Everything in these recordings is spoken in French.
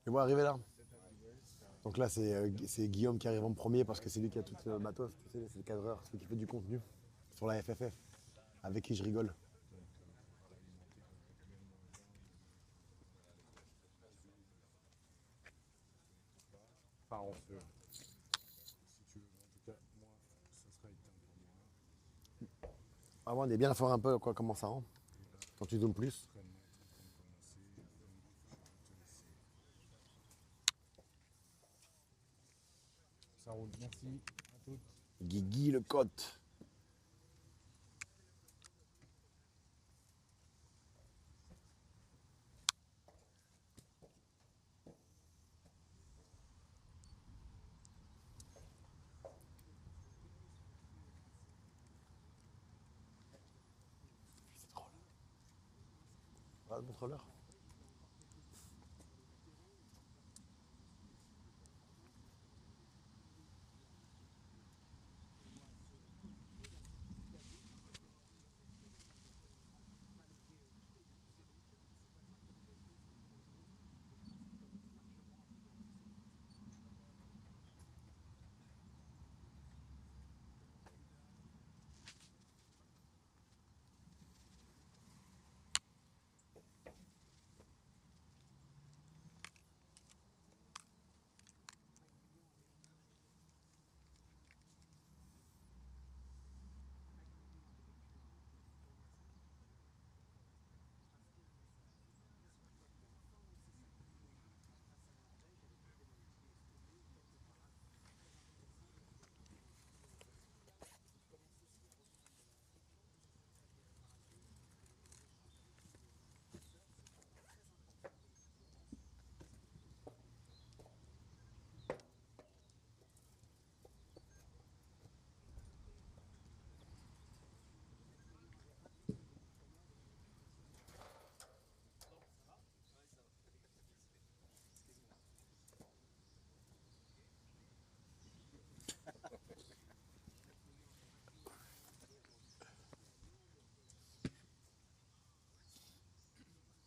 Et moi, arrivé là. Donc là, c'est Guillaume qui arrive en premier parce que c'est lui qui a tout le matos, tu sais, c'est le cadreur, celui qui fait du contenu sur la FFF, avec qui je rigole. Enfin, on se. Si tu veux, en tout cas, moi, ça sera éteint pour moi. Avant, on est bien à faire un peu quoi, comment ça rend, Et là, quand tu zoomes plus. l'entraînement est en train de commencer. Donc, je vais te laisser. Ça roule. Merci à toutes. Guigui le cote. C'est drôle. Ah, le contrôleur.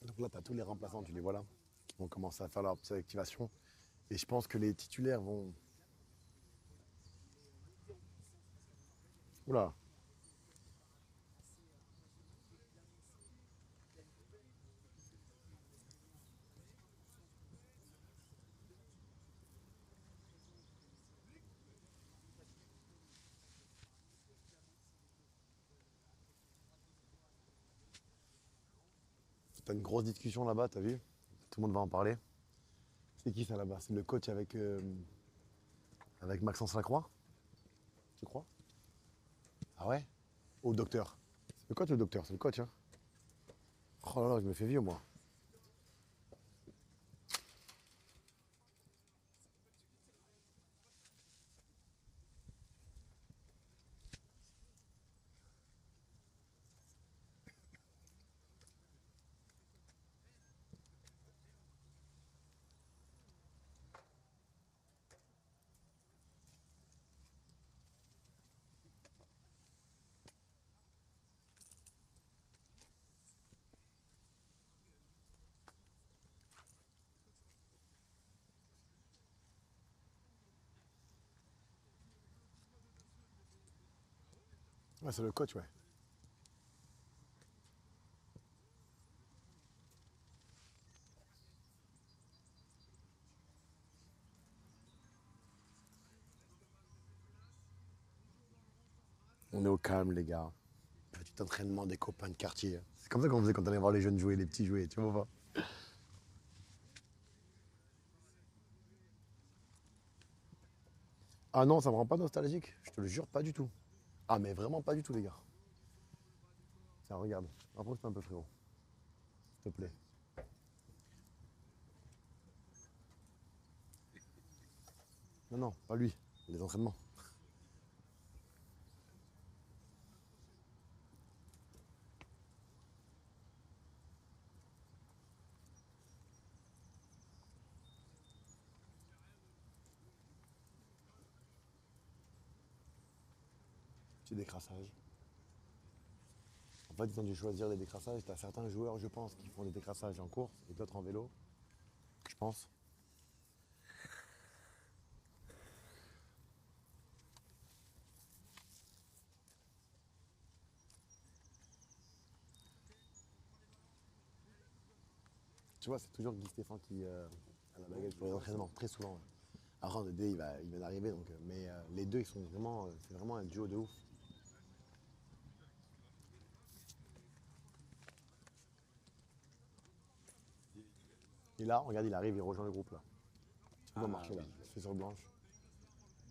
Donc là, tu as tous les remplaçants, tu les vois là, qui vont commencer à faire leur petite activation. Et je pense que les titulaires vont. Oula, t'as une grosse discussion là-bas, t'as vu? Tout le monde va en parler. C'est qui ça là-bas? C'est le coach avec Maxence Lacroix, tu crois? Ah ouais? Ou le docteur? C'est le coach ou le docteur? C'est le coach, hein? Oh là là, je me fais vieux, moi. Ouais, c'est le coach, ouais. On est au calme, les gars. Petit entraînement des copains de quartier. C'est comme ça qu'on faisait quand on allait voir les jeunes jouer, les petits jouer, tu vois pas? Ah non, ça me rend pas nostalgique. Je te le jure, pas du tout. Ah, mais vraiment pas du tout, les gars. Tiens, regarde. Rapproche un peu, frérot. S'il te plaît. Non, non, pas lui. Les entraînements. Petit décrassage. En fait, ils ont dû choisir les décrassages. T'as certains joueurs, je pense, qui font des décrassages en course et d'autres en vélo. Je pense. tu vois, c'est toujours Guy Stéphane qui a la baguette pour les entraînements, très souvent. Ouais. Après, Dédé, il vient d'arriver, donc, mais les deux, ils sont vraiment, c'est vraiment un duo de ouf. Et là, regarde, il arrive, il rejoint le groupe là. Tu vois marcher là, il se fait sur blanche.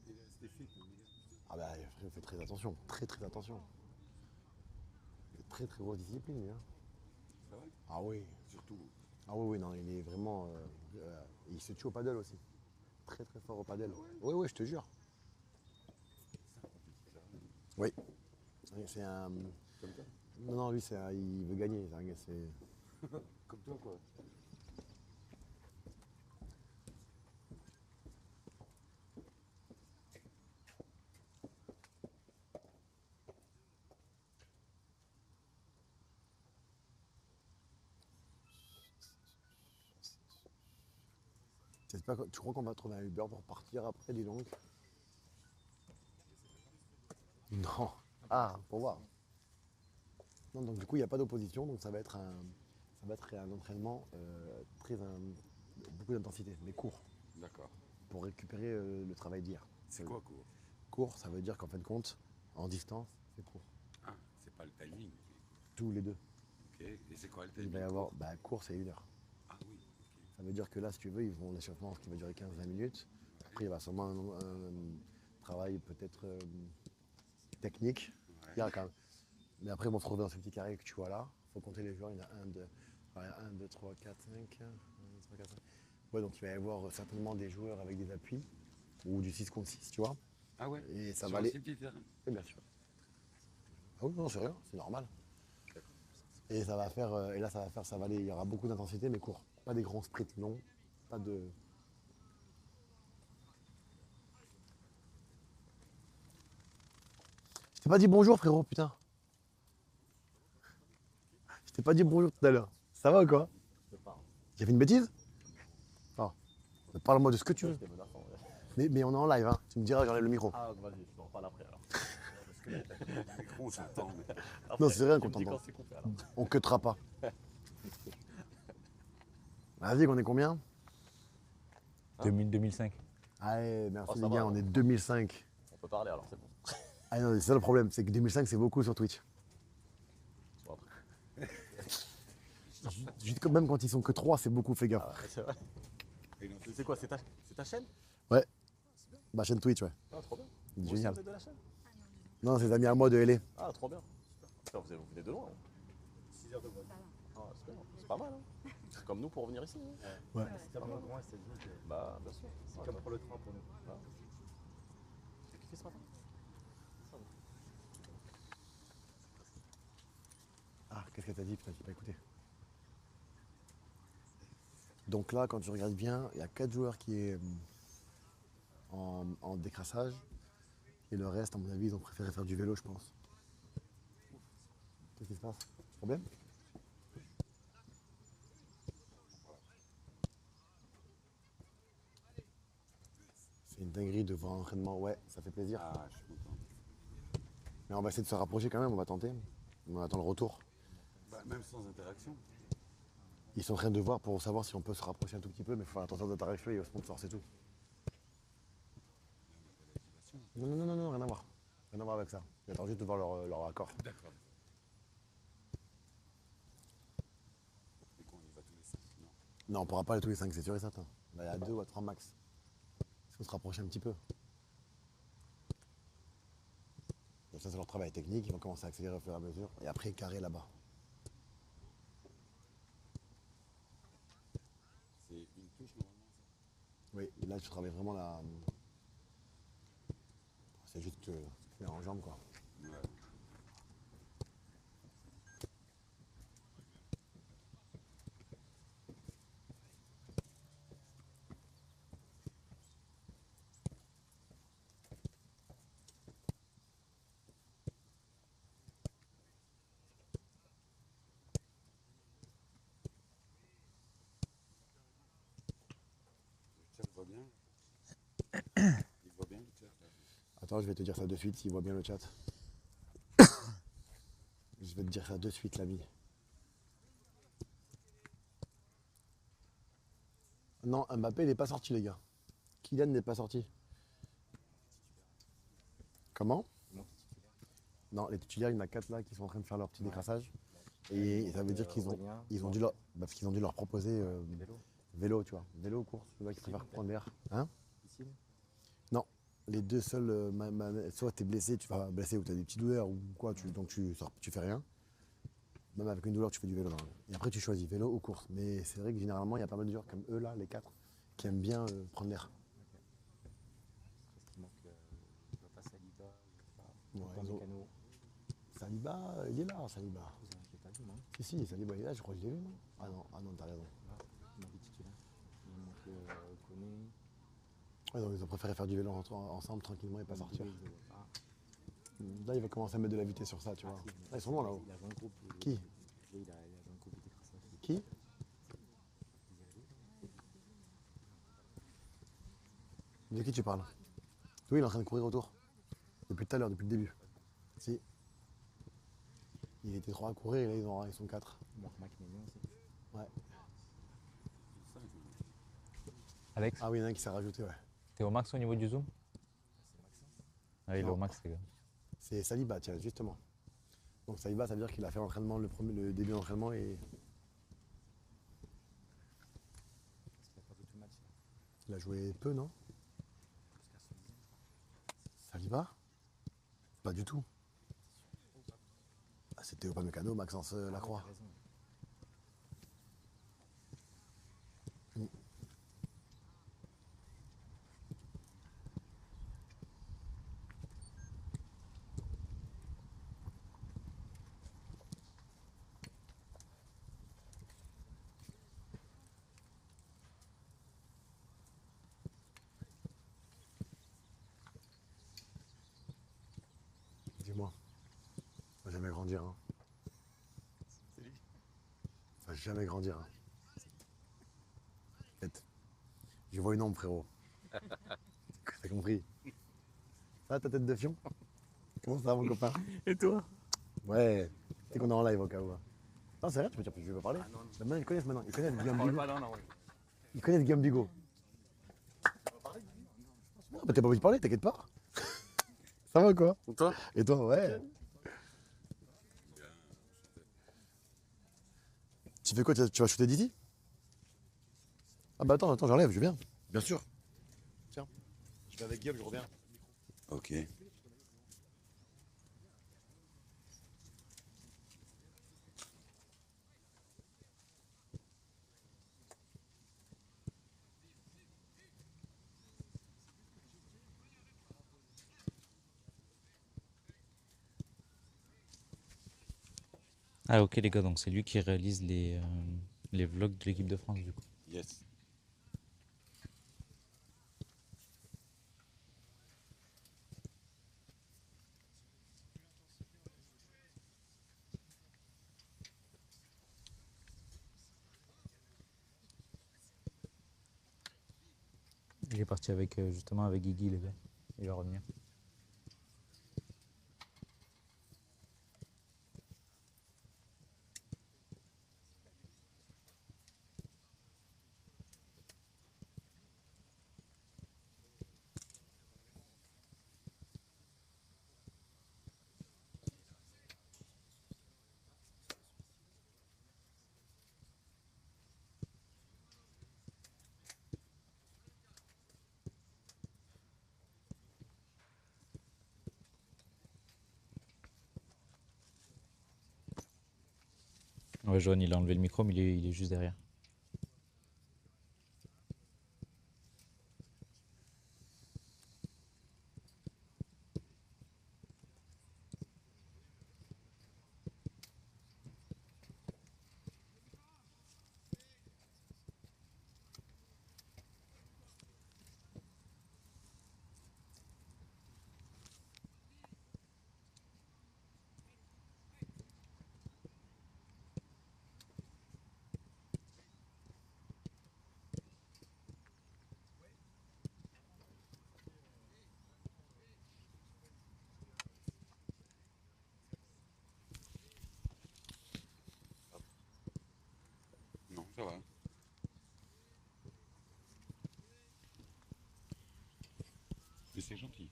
C'était fit, mais Ah bah, il fait très attention, très attention. C'est très grosse discipline, lui. Hein. c'est vrai. Ah oui. Surtout, Ah oui, non, il est vraiment. Il se tue au paddle aussi. Très fort au paddle. Oui, oui, je te jure. Oui. C'est un. comme toi. Non, lui, il veut gagner. Comme toi, quoi. Tu crois qu'on va trouver un Uber pour partir après, dis donc? Non. Ah, pour voir. Non, donc du coup, il n'y a pas d'opposition, donc ça va être un entraînement beaucoup d'intensité, mais court, D'accord. pour récupérer le travail d'hier. C'est quoi, court? Court, ça veut dire qu'en fin de compte, en distance, c'est court. Ah, c'est pas le timing. Tous les deux. Ok. Et c'est quoi le Il timing? va y avoir, court, c'est 1 heure. Ah oui, ok. Ça veut dire que là, si tu veux, ils vont l'échauffement qui va durer 15-20 minutes. Après, il y aura sûrement un travail peut-être technique. Il y a quand même. Mais après, ils vont se retrouver dans ce petit carré que tu vois là. Il faut compter les joueurs. Il y en a 1, 2, 3, 4, 5. 3, 4, 5. Ouais, donc il va y avoir certainement des joueurs avec des appuis ou du 6 contre 6, tu vois. Ah ouais. Et ça Sur va un aller. si petit terrain. Oui, bien sûr. Ah oui, non, c'est rien, c'est normal. D'accord. Et ça va faire. Et là, ça va aller. Il y aura beaucoup d'intensité, mais court. Pas des grands sprints longs. Pas de. Je t'ai pas dit bonjour, frérot, putain. Je t'ai pas dit bonjour tout à l'heure. Ça va ou quoi? J'ai fait une bêtise? Ah. Parle-moi de ce que tu veux. Mais on est en live, hein. Tu me diras, j'enlève le micro. Ah, vas-y, je t'en parle après alors. Le micro, on s'entend, mais. Non, c'est rien qu'on tu me dis t'entend. quand c'est coupé alors. On cuttera pas. Vas-y, on est combien? 2005. Allez, merci Oh, ça les va, gars, alors. on est 2005. On peut parler alors, c'est bon. Ah non, c'est ça le problème, c'est que 2005 c'est beaucoup sur Twitch. Bon, après. Juste quand même quand ils sont que 3, c'est beaucoup, fais gaffe. Ah, ouais, c'est vrai. Et non, C'est quoi, c'est ta chaîne? Ouais. Ma chaîne Twitch, ouais. Ah, trop bien. C'est Vous aussi, génial. vous êtes de la chaîne? Non, c'est des amis à moi de LA. Ah, trop bien. Putain, vous venez de loin. Hein. 6 heures de vol. Ah, c'est bien. C'est pas mal. Hein. C'est comme nous pour revenir ici. Hein. Ouais. C'est comme grand, c'est dit. Bah, bien sûr. C'est comme pour le train pour nous. T'as kiffé ce matin? Ça va. Ah, qu'est-ce que t'as dit? Putain, j'ai pas écouté. Donc là, quand tu regardes bien, il y a 4 joueurs qui est en décrassage. Et le reste, à mon avis, ils ont préféré faire du vélo, je pense. Qu'est-ce qui se passe? Problème? C'est une dinguerie de voir un entraînement. Ouais, ça fait plaisir. Ah, je suis content. Mais on va essayer de se rapprocher quand même, on va tenter. On attend le retour. Bah, même sans interaction. Ils sont en train de voir pour savoir si on peut se rapprocher un tout petit peu, mais il faut faire attention d'interaction et au sponsor, c'est tout. Non, rien à voir. Rien à voir avec ça. J'attends juste de voir leur accord. D'accord. Et qu'on y va tous les 5? Non. Non, on pourra pas aller tous les 5, c'est sûr et certain. On va aller à 2 ou à 3 max. Il faut se rapprocher un petit peu. Donc ça, c'est leur travail technique. Ils vont commencer à accélérer au fur et à mesure. Et après, carré là-bas. C'est une touche normalement, ça. Oui, là, tu travailles vraiment la. C'est juste que tu mets en jambe, quoi. Ouais. Le chat voit bien. Il voit bien le chat là. Attends, je vais te dire ça de suite s'il voit bien le chat. Je vais te dire ça de suite, l'ami. Non, Mbappé, il n'est pas sorti, les gars. Kylian n'est pas sorti. Comment? Comment tu titulaire? Non, les titulaires, il y en a 4 là qui sont en train de faire leur petit Ouais. décrassage. Et ça veut dire qu'ils ont, Aurélien, ils ont dû leur, parce qu'ils ont dû leur proposer vélo, vélo, tu vois. Vélo, course, le gars qui préfère prendre l'air. Hein? piscine. Non. Les deux seuls, soit tu es blessé, tu vas blessé ou tu as des petites douleurs ou quoi, donc tu fais rien. Même avec une douleur, tu fais du vélo. Normalement. Et après, tu choisis vélo ou course. Mais c'est vrai que généralement, il y a pas mal de joueurs comme eux là, les 4, qui aiment bien prendre l'air. Ok. Parce qu'il manque, je vois pas Saliba, je vois Ouais, pas ils ont- Mécano. Saliba, il est là, Saliba. Je l'ai pas vu, moi. Si, Saliba, il est là, je crois que je l'ai vu, non? Ah non, t'as raison. Là, il manque des titulaires. Il manque Koné. Ouais, donc ils ont préféré faire du vélo ensemble tranquillement et pas sortir. Je le vois pas. Là, il va commencer à mettre de la vitesse sur ça, tu vois. Si, Là, ils sont loin là-haut. Il a 20 groupes. Qui? Il a 20 groupes de décrassage. Qui? De qui tu parles? Oui, il est en train de courir autour. Depuis tout à l'heure, depuis le début. Si. Il était 3 à courir et là, ils sont 4. Il manque Mac Mignon aussi. Ouais. Alex, Ah oui, il y en a un qui s'est rajouté, ouais. t'es au max au niveau du zoom? C'est Maxence. Ah, il est Non. au max, les gars. C'est Saliba, tiens, justement. Donc Saliba, ça veut dire qu'il a fait l'entraînement, le début d'entraînement et Parce qu'il a pas vu tout le match. Là. il a joué peu, non? Jusqu'à 70e, je crois. Saliba? Pas du tout. Ah, c'était Upamecano, Maxence Lacroix. T'as raison. Dis-moi. On va jamais grandir, hein. C'est lui. On va jamais grandir, hein. Tête. Je vois une ombre, frérot. T'as compris? Ça, ta tête de fion? Comment ça va, mon copain? Et toi? Ouais. Tu sais qu'on est en live au cas où. Hein. Non, c'est rien, tu peux dire, je vais pas parler. Ah non, Maintenant, ils connaissent maintenant. Ils connaissent Guillaume parle Bigot. pas, non. Ils connaissent Guillaume Bigot. Non, mais t'as pas envie de parler, t'inquiète pas. Ça va quoi? Toi? Et toi, ouais. Tu fais quoi? Tu vas shooter d'ici? Ah bah attends, j'enlève, je viens. Bien sûr. Tiens. Je vais avec Guillaume, je reviens. Ok. Ah, ok, les gars, donc c'est lui qui réalise les vlogs de l'équipe de France, du coup. Yes. Il est parti avec, justement, avec Guigui, les gars. Il va revenir. Ouais, Johan, il a enlevé le micro, mais il est juste derrière. c'est gentil.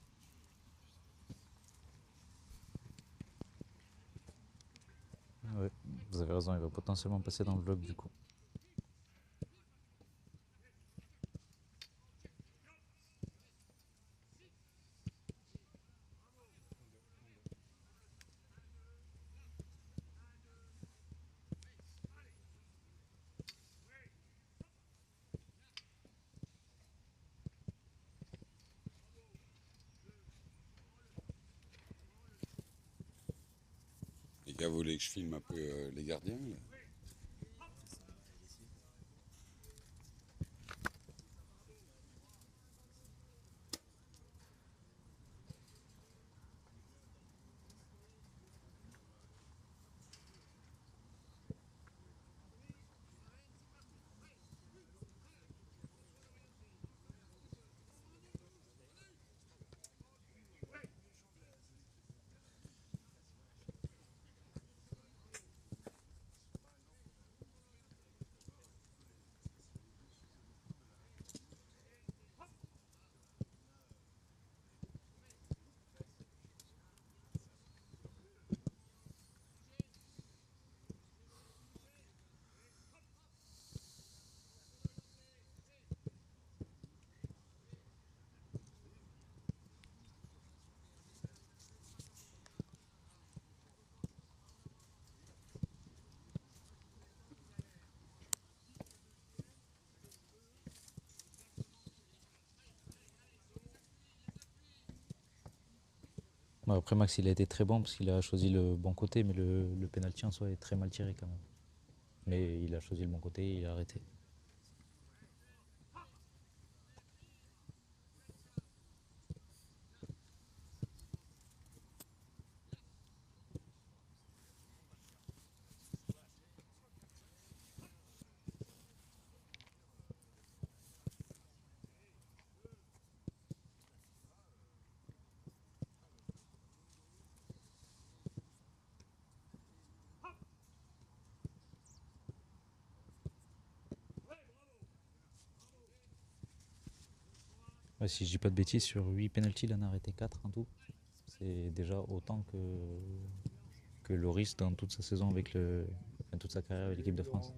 Ouais, vous avez raison, il va potentiellement passer dans le vlog du coup. Les gars, vous voulez que je filme un peu les gardiens là? Bon, après Max il a été très bon parce qu'il a choisi le bon côté, mais le penalty en soi est très mal tiré quand même. Mais il a choisi le bon côté et il a arrêté. Ouais, si je dis pas de bêtises, sur 8 penalties, il en a arrêté 4 en tout. C'est déjà autant que Loris dans toute sa saison avec toute sa carrière avec l'équipe de France.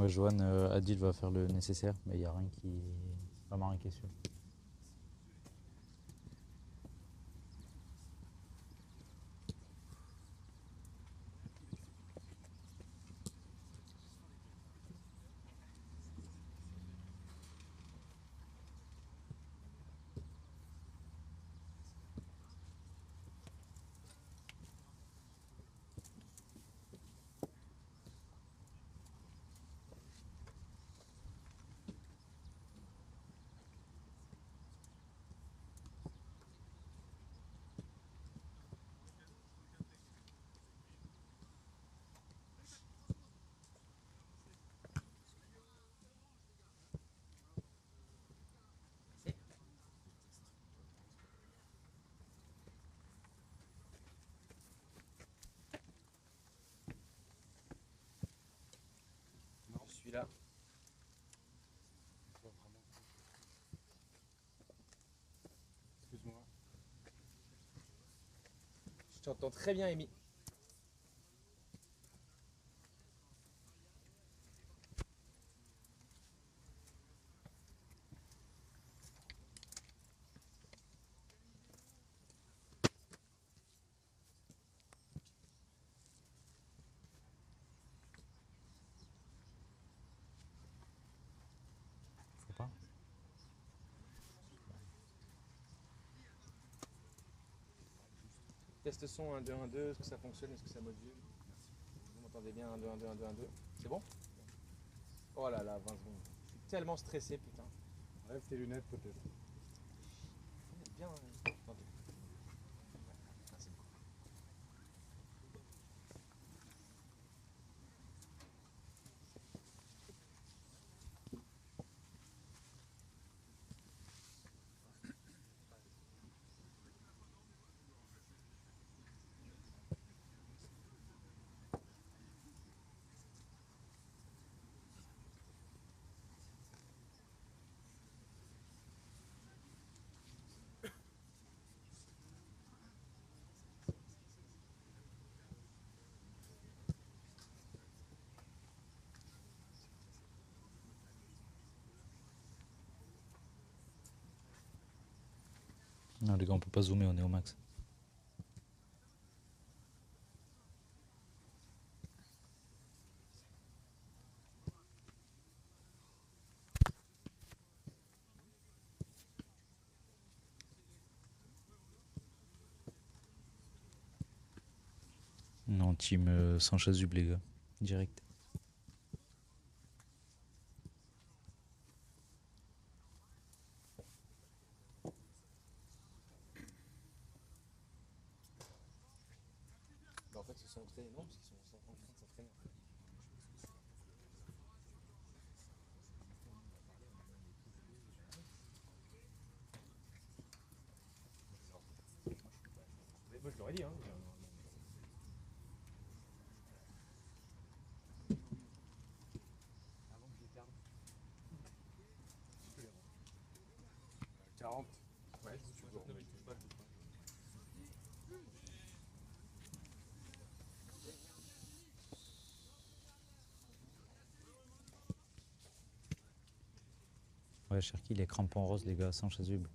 Ouais, Johan Adil va faire le nécessaire, mais il n'y a rien qui. Vraiment rien qui est sûr. Je suis là. Je vois vraiment. Excuse-moi. Je t'entends très bien, Amy. Faut pas. Test son 1, 2, 1, 2. Est-ce que ça fonctionne? Est-ce que ça module? Vous m'entendez bien? 1, 2, 1, 2, 1, 2, 1, 2. C'est bon? Oh là là, 20 secondes. Je suis tellement stressé, putain. Enlève tes lunettes peut-être. Bien. Attendez. Merci beaucoup. Non, les gars, on peut pas zoomer, on est au max. Non, team Sanchez-Zub, les gars. Direct. Bah, en fait, ils se sont entraînés, non? Parce qu'ils sont en train de s'entraîner. Moi, je l'aurais dit, hein. Avant que je les perde. 40. Ouais, si tu veux. Ouais, Cherki, les crampons roses, les gars, Sanchez-Zub.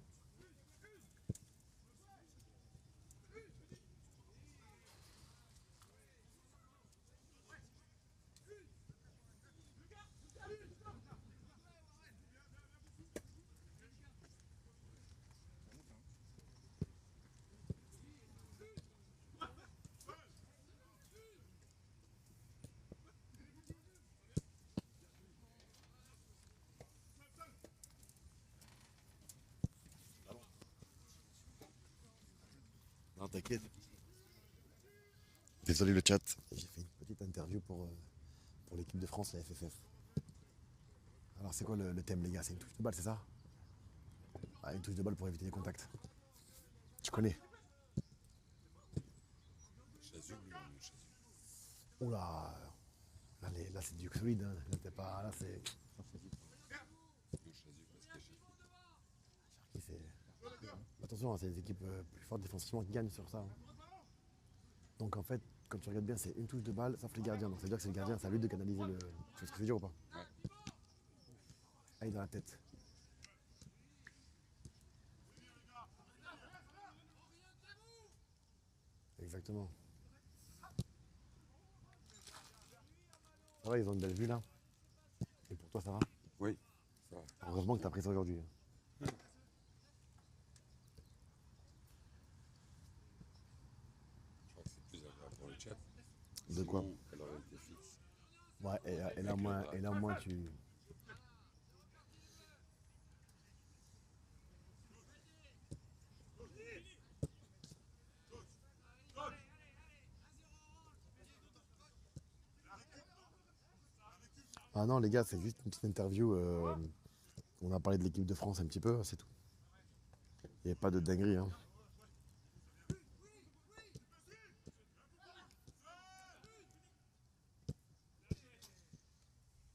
Non, t'inquiète. Désolé le chat. J'ai fait une petite interview pour l'équipe de France, la FFF. Alors c'est quoi le thème les gars? C'est une touche de balle, c'est ça? Ah, une touche de balle pour éviter les contacts. Tu connais? Chasuble ou non chasuble? Oula. Là c'est du solide. Hein. Là, t'es pas. Là c'est. Non chasuble parce que j'ai fait. Attention, hein, c'est les équipes plus fortes défensivement qui gagnent sur ça. Hein. Donc en fait, quand tu regardes bien, c'est une touche de balle, sauf les gardiens. Donc ça veut dire que c'est le gardien, c'est à lui de canaliser le. Tu vois ce que je veux dire ou pas? Ouais. Ah, il est dans la tête. Exactement. Ça va, ils ont une belle vue là. Et pour toi, ça va? Oui, ça va. Heureusement que tu as pris ça aujourd'hui. Je crois que c'est plus agréable pour le chat. De quoi? Sinon, elle aurait été fixe. Ouais, et là, moins, tu. Ah non, les gars, c'est juste une petite interview. On a parlé de l'équipe de France un petit peu, c'est tout. Il n'y a pas de dinguerie. Hein.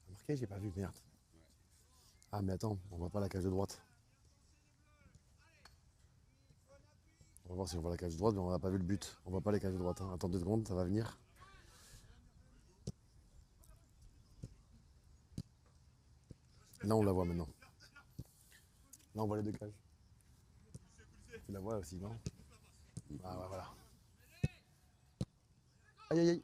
T'as marqué, j'ai pas vu, merde. Ah, mais attends, on voit pas la cage de droite. On va voir si on voit la cage de droite, mais on n'a pas vu le but. On voit pas les cages de droite. Hein. Attends 2 secondes, ça va venir. Là, on la voit maintenant. Là, on voit les 2 cages. Tu la vois aussi, non? Ah, ouais, voilà. Aïe, aïe, aïe.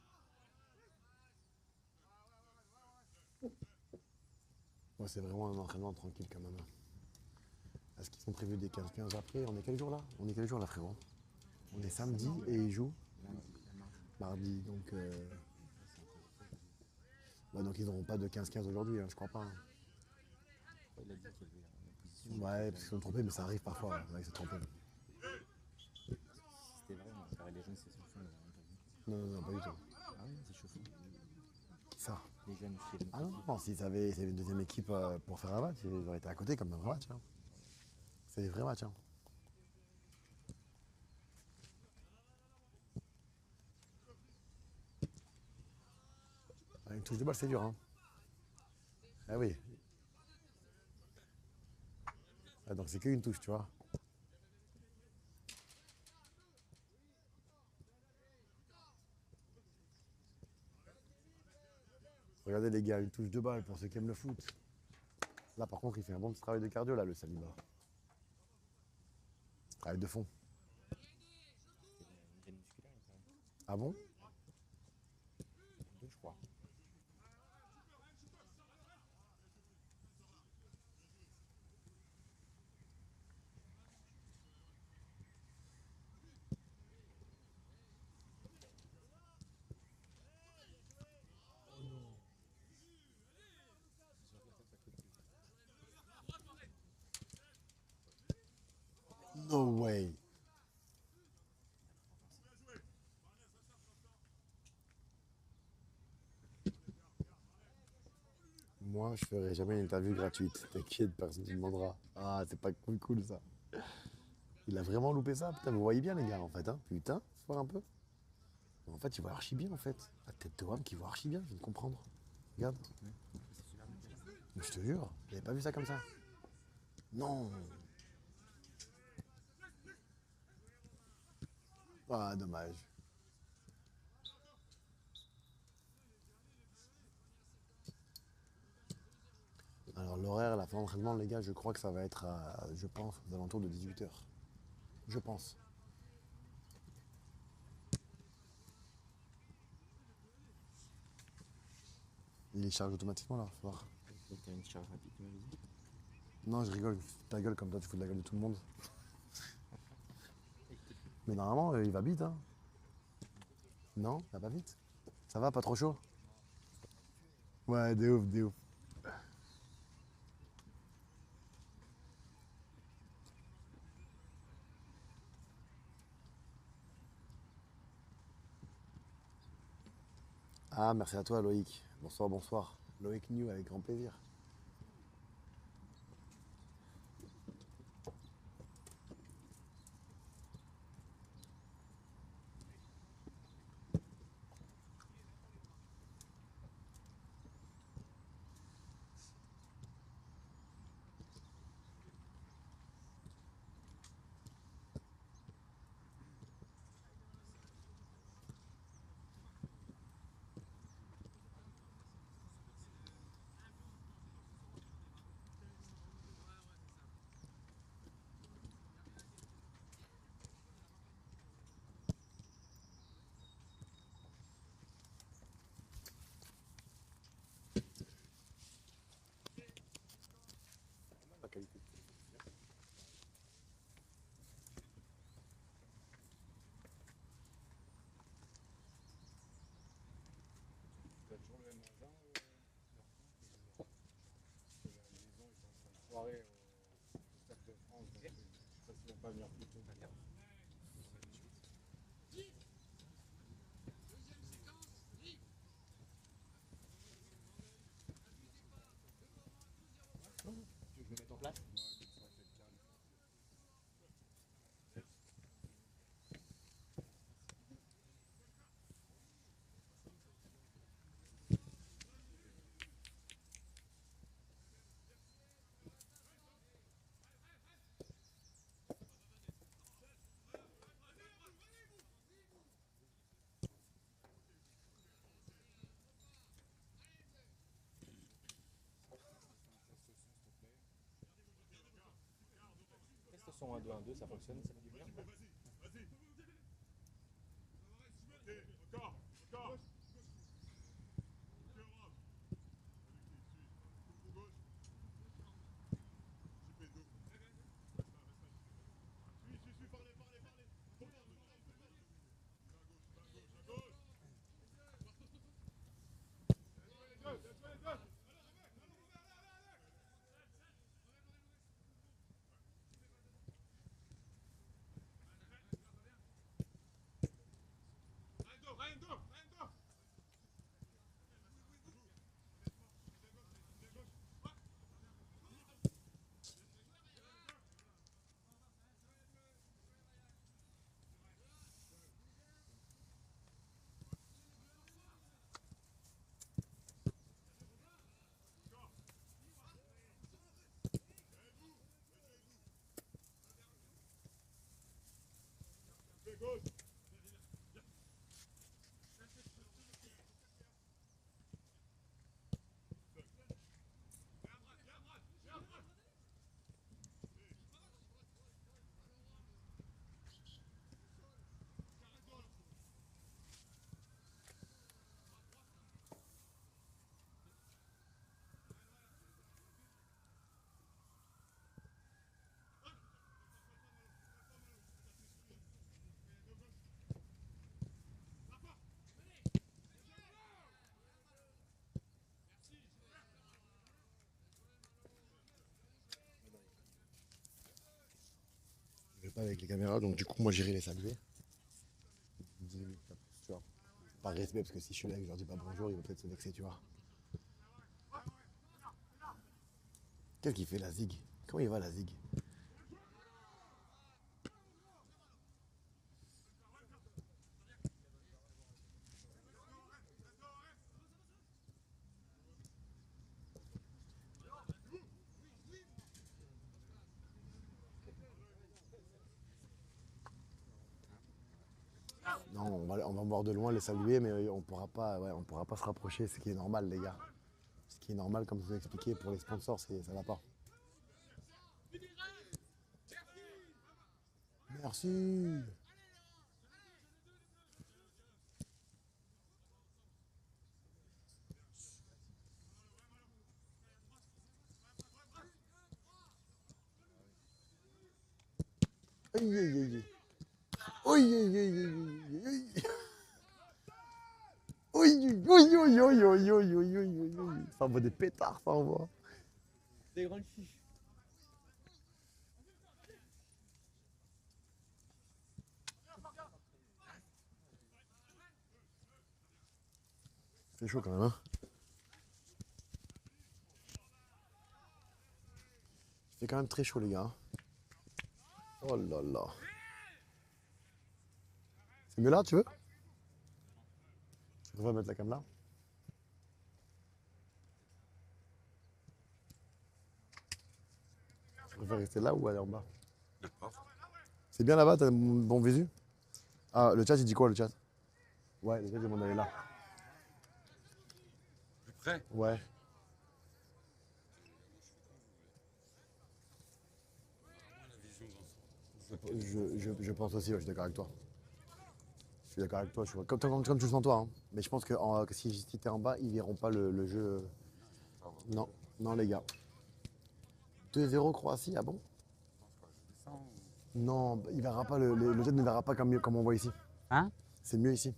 Ouais, c'est vraiment un entraînement tranquille quand même. Est-ce qu'ils sont prévus des 15-15 après? On est quel jour là? On est quel jour là, frérot? On est samedi et ils jouent mardi. Donc, ouais, donc ils n'auront pas de 15-15 aujourd'hui, hein, je crois pas. Hein. Il a dit qu'il y avait une opposition. Ouais, parce qu'ils sont trompés, mais ça arrive parfois. Ouais, ils se trompent. Si c'était vrai, on ferait les jeunes sessions, on l'aurait pas vu. Non, non, non, pas du tout. Ah oui, c'est chauffant. Qui ça? Les jeunes chez le Ah non, non, s'ils avaient une deuxième équipe pour faire un match, ils auraient été à côté comme un vrai match. Hein. C'est des vrais matchs. Hein. Une touche de balle, c'est dur. Hein. Ah oui. Ah, donc c'est qu'une touche, tu vois. Regardez les gars, une touche de balle pour ceux qui aiment le foot. Là par contre il fait un bon petit travail de cardio là le Saliba. Travail de fond. une gaine musculaire, quand même. Ah bon? 2, je crois. No way. Moi, je ferai jamais une interview gratuite. T'inquiète, personne ne demandera. Ah, c'est pas cool ça. Il a vraiment loupé ça. Putain, vous voyez bien les gars en fait. Hein. Putain, faut voir un peu. En fait, il voit archi bien en fait. La tête de Wam qui voit archi bien, je viens de comprendre. Regarde. Mais je te jure, j'avais pas vu ça comme ça. Non. Ah, dommage. Alors l'horaire, la fin d'entraînement, les gars, je crois que ça va être à, je pense, aux alentours de 18h. Je pense. Il charge automatiquement là, faut voir. T'as une charge rapide, tu m'avais dit. Non, je rigole, ta gueule comme toi, tu fous de la gueule de tout le monde. Mais normalement, il va vite, hein. Non, ça va pas vite. Ça va, pas trop chaud? Ouais, de ouf, de ouf. Ah, merci à toi, Loïc. Bonsoir, bonsoir. Loïc New, avec grand plaisir. qualité de télévision. Tu as toujours le même agent, Bertrand, parce que la liaison est en train de foirer au Stade de France, donc je ne sais pas s'ils vont pas venir plus tôt. Tu veux que je le mette en place? Ouais, comme ça, fait le calme. Test son 1-2-1-2, ça fonctionne, ça fait du bien. Je vais pas avec les caméras, donc du coup, moi, j'irai les saluer. 10 minutes, pas plus, tu vois. Par respect, parce que si je suis là et que je leur dis pas bonjour, ils vont peut-être se vexer, tu vois. Qu'est-ce qu'il fait, la zig? Comment il va, la zig? Non, on va voir de loin les saluer, mais on pourra pas, ouais, on pourra pas se rapprocher, ce qui est normal, les gars. Ce qui est normal, comme je vous ai expliqué, pour les sponsors, ça va pas. Merci. Aïe, aïe, aïe. Aïe, aïe, aïe, aïe, aïe. Aïe, aïe, aïe, aïe, aïe, aïe, aïe, aïe, aïe. Ça envoie des pétards, ça envoie. Des grandes chiches. C'est chaud quand même, hein. Il fait quand même très chaud, les gars. Oh là là. C'est mieux là, tu veux? Tu préfères mettre la cam là? Tu préfères rester là ou aller en bas? C'est bien là-bas, t'as un bon visu? Ah, le chat, il dit quoi, le chat? Ouais, le chat, il demande d'aller là. Plus près? Ouais. La vision dans Je pense aussi, ouais, je suis d'accord avec toi. Je suis d'accord avec toi, comme tu le sens toi. Hein. Mais je pense que si t'es en bas, ils verront pas le jeu. Non, non les gars. 2-0 Croatie, ah bon? Je descends. Non, il verra pas, le jet ne verra pas comme on voit ici. Hein? C'est mieux ici.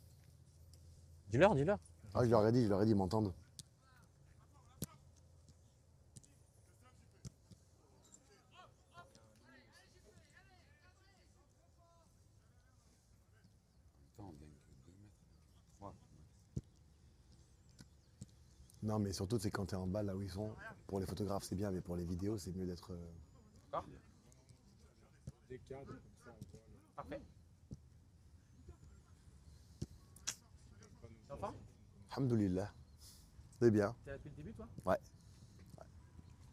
Dis-leur, dis-leur. Ah, je leur ai dit, ils m'entendent. En même temps, on gagne que 2 mètres. 3. Non, mais surtout, c'est quand tu es en bas là où ils sont. Pour les photographes, c'est bien, mais pour les vidéos, c'est mieux d'être. Des cadres comme ça, on voit. Parfait. C'est enfin? Alhamdoulilah. C'est bien. T'es là depuis le début, toi? Ouais.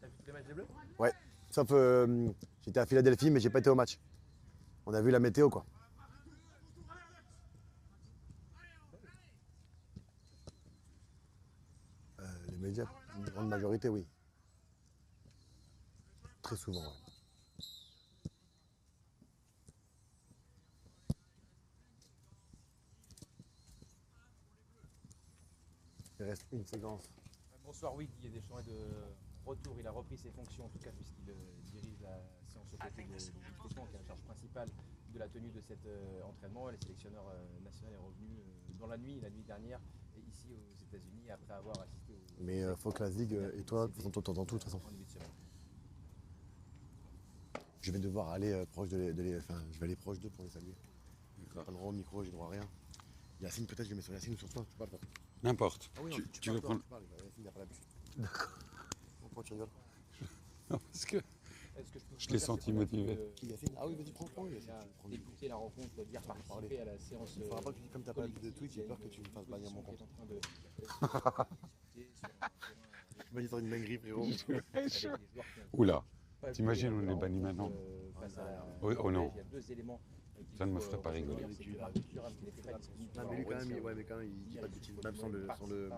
T'as vu tous les matchs des Bleus? Ouais. Sauf, j'étais à Philadelphie, mais j'ai pas été au match. On a vu la météo, quoi. Les médias, une grande majorité, oui. Très souvent, ouais. Il reste une séquence. Bonsoir, oui, Didier Deschamps est de retour. Il a repris ses fonctions, en tout cas, puisqu'il dirige la séance aux côtés de Didier Deschamps, qui est la charge principale de la tenue de cet entraînement. Le sélectionneur national est revenu dans la nuit dernière, et ici aux États-Unis, après avoir assisté au. Mais faut que la Zig et toi, t'entends tout de toute façon. En début de semaine. Je vais devoir aller proche enfin, je vais aller proche d'eux pour les saluer. J'ai D'accord. pas le droit au micro, j'ai droit à rien. Yacine, peut-être je le mets sur Yacine ou sur toi, tu parles pas. N'importe. Ah oui, non, Tu veux prendre. Yacine n'a pas l'habitude. D'accord. Pourquoi tu rigoles? Non, parce que Est-ce que je peux Je l'ai senti motivé. Qui, Yacine? Ah oui, vas-y, prends. Il a débuté la rencontre d'hier par parler à la séance. Il faudra pas que tu, comme t'as pas l'habitude de Twitch, j'ai peur que tu me fasses bannir mon compte. Vas-y, t'as une dinguerie, frérot. Oula, t'imagines, on est banni maintenant. Oh non. Il y a deux éléments. Ça ne me ferait pas rigoler. Non, mais lui, quand même, il dit pas de bêtises, même sans le.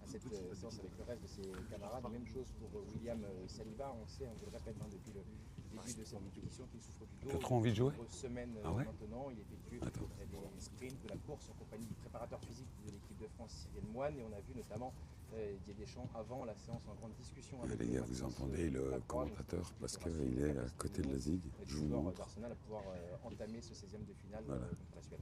à cette séance avec le reste de ses camarades. Même chose pour William Saliba. On sait, on vous le répète depuis le début de cette compétition qu'il souffre du dos. T'as trop envie de jouer? Semaine Ah ouais? maintenant, il effectue des sprints de la course en compagnie du préparateur physique de l'équipe de France, Cyril Moine, et on a vu notamment Didier Deschamps avant la séance en grande discussion. Les gars, vous entendez le commentateur parce qu'il est à côté de la Zig. Je vous montre. D'Arsenal à pouvoir entamer ce 16e de finale Voilà. contre la Suède.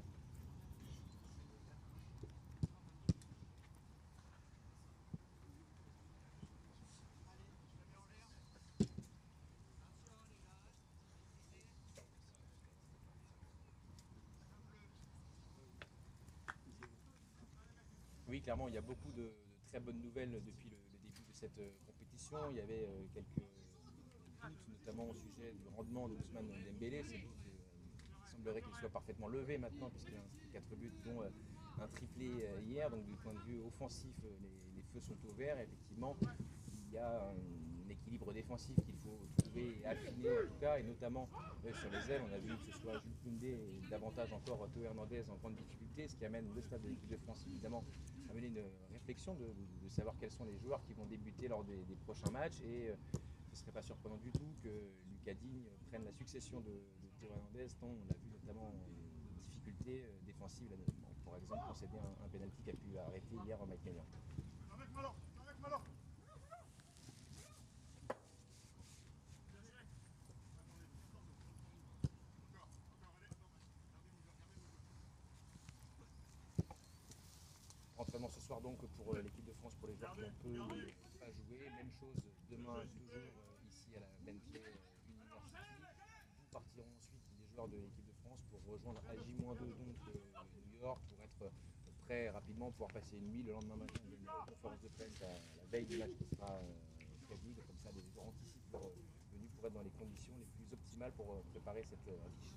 Oui, clairement, il y a beaucoup de très bonnes nouvelles depuis le début de cette compétition. Il y avait quelques doutes, notamment au sujet du rendement d'Ousmane Dembélé. Il semblerait qu'il soit parfaitement levé maintenant, puisqu'il a inscrit 4 buts, dont un triplé hier. Donc, du point de vue offensif, les feux sont au vert. Et effectivement, il y a un équilibre défensif qu'il faut trouver et affiner, en tout cas, et notamment sur les ailes. On a vu que ce soit Jules Koundé et davantage encore Théo Hernandez en grande difficulté, ce qui amène le stade de l'équipe de France, évidemment, à mener une réflexion de savoir quels sont les joueurs qui vont débuter lors des prochains matchs. Et ce ne serait pas surprenant du tout que Lucas Digne prenne la succession de Théo Hernandez, dont on a vu notamment des difficultés défensives. Par exemple, concéder un pénalty qui a pu arrêter hier Mike Maignan. Entraînement ce soir donc pour l'équipe de France, pour les joueurs qui ne peuvent pas jouer. Même chose demain toujours ici à la Bentley University. Nous partirons ensuite les joueurs de l'équipe de France pour rejoindre à J-2 donc New York pour être prêts rapidement, pouvoir passer une nuit le lendemain matin de la conférence de presse à la veille du match qui sera prévu. Comme ça les joueurs anticipent leur venue pour être dans les conditions les plus optimales pour préparer cette affiche.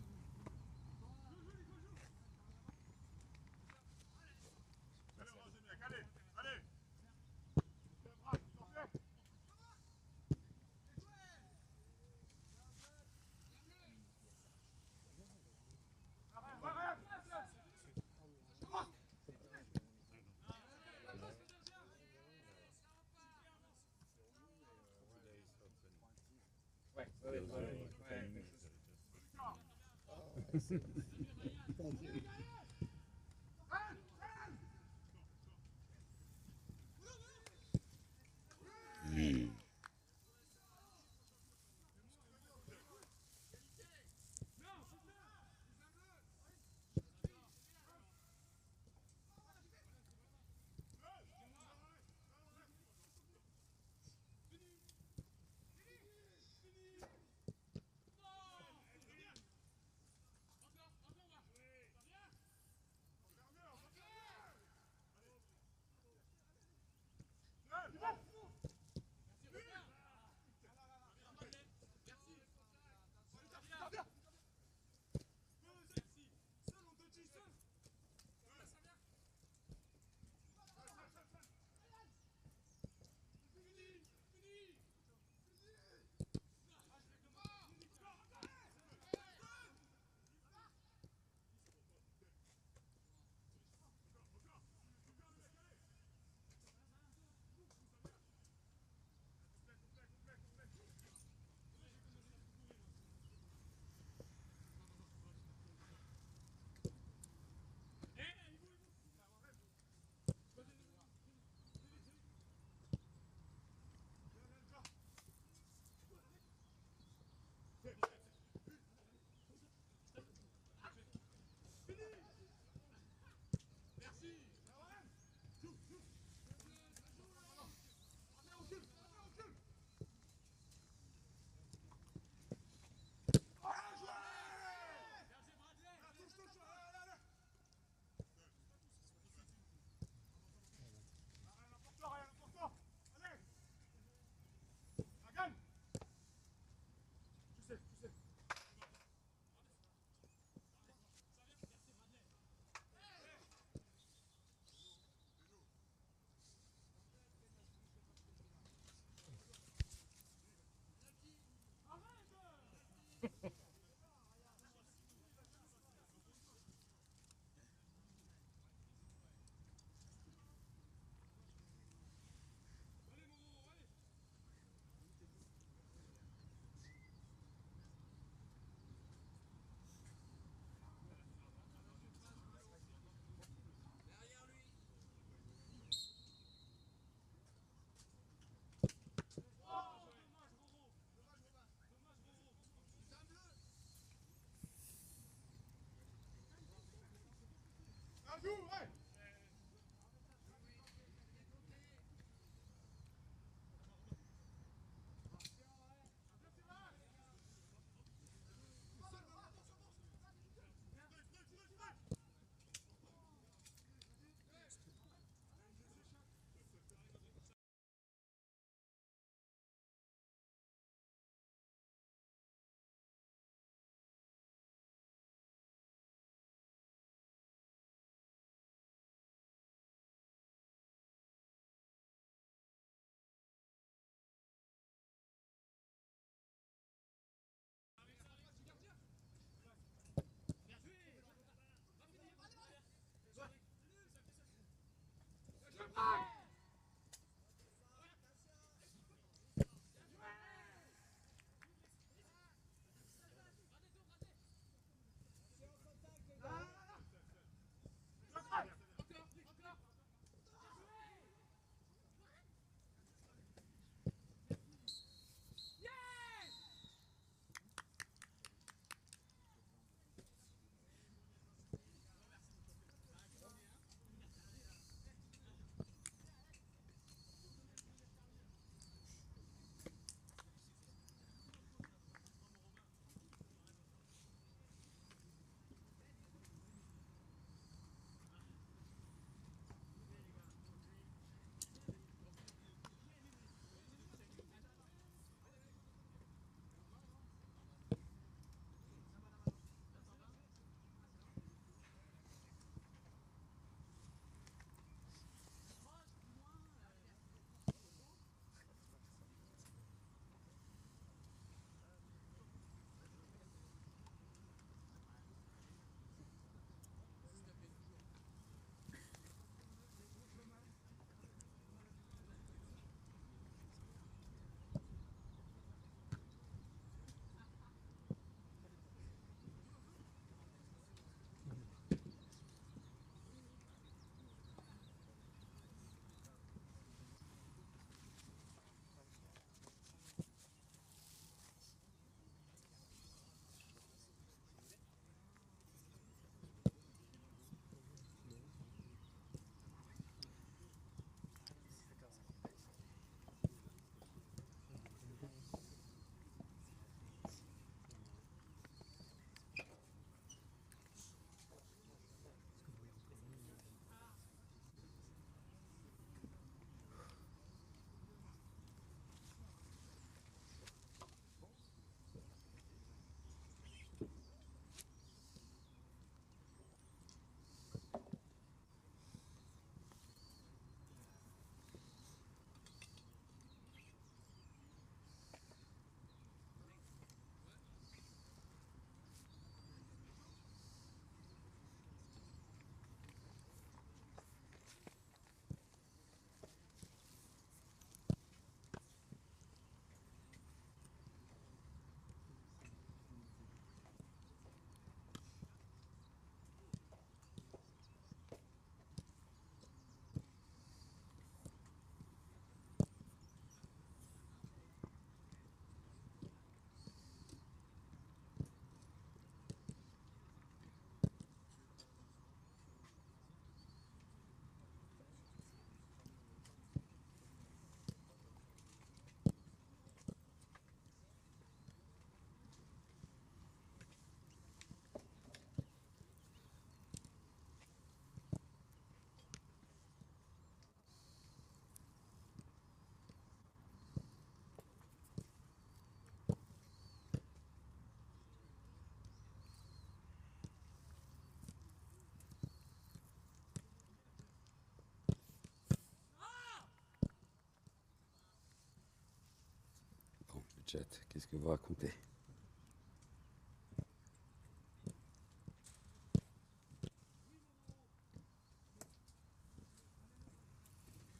Chat, qu'est-ce que vous racontez?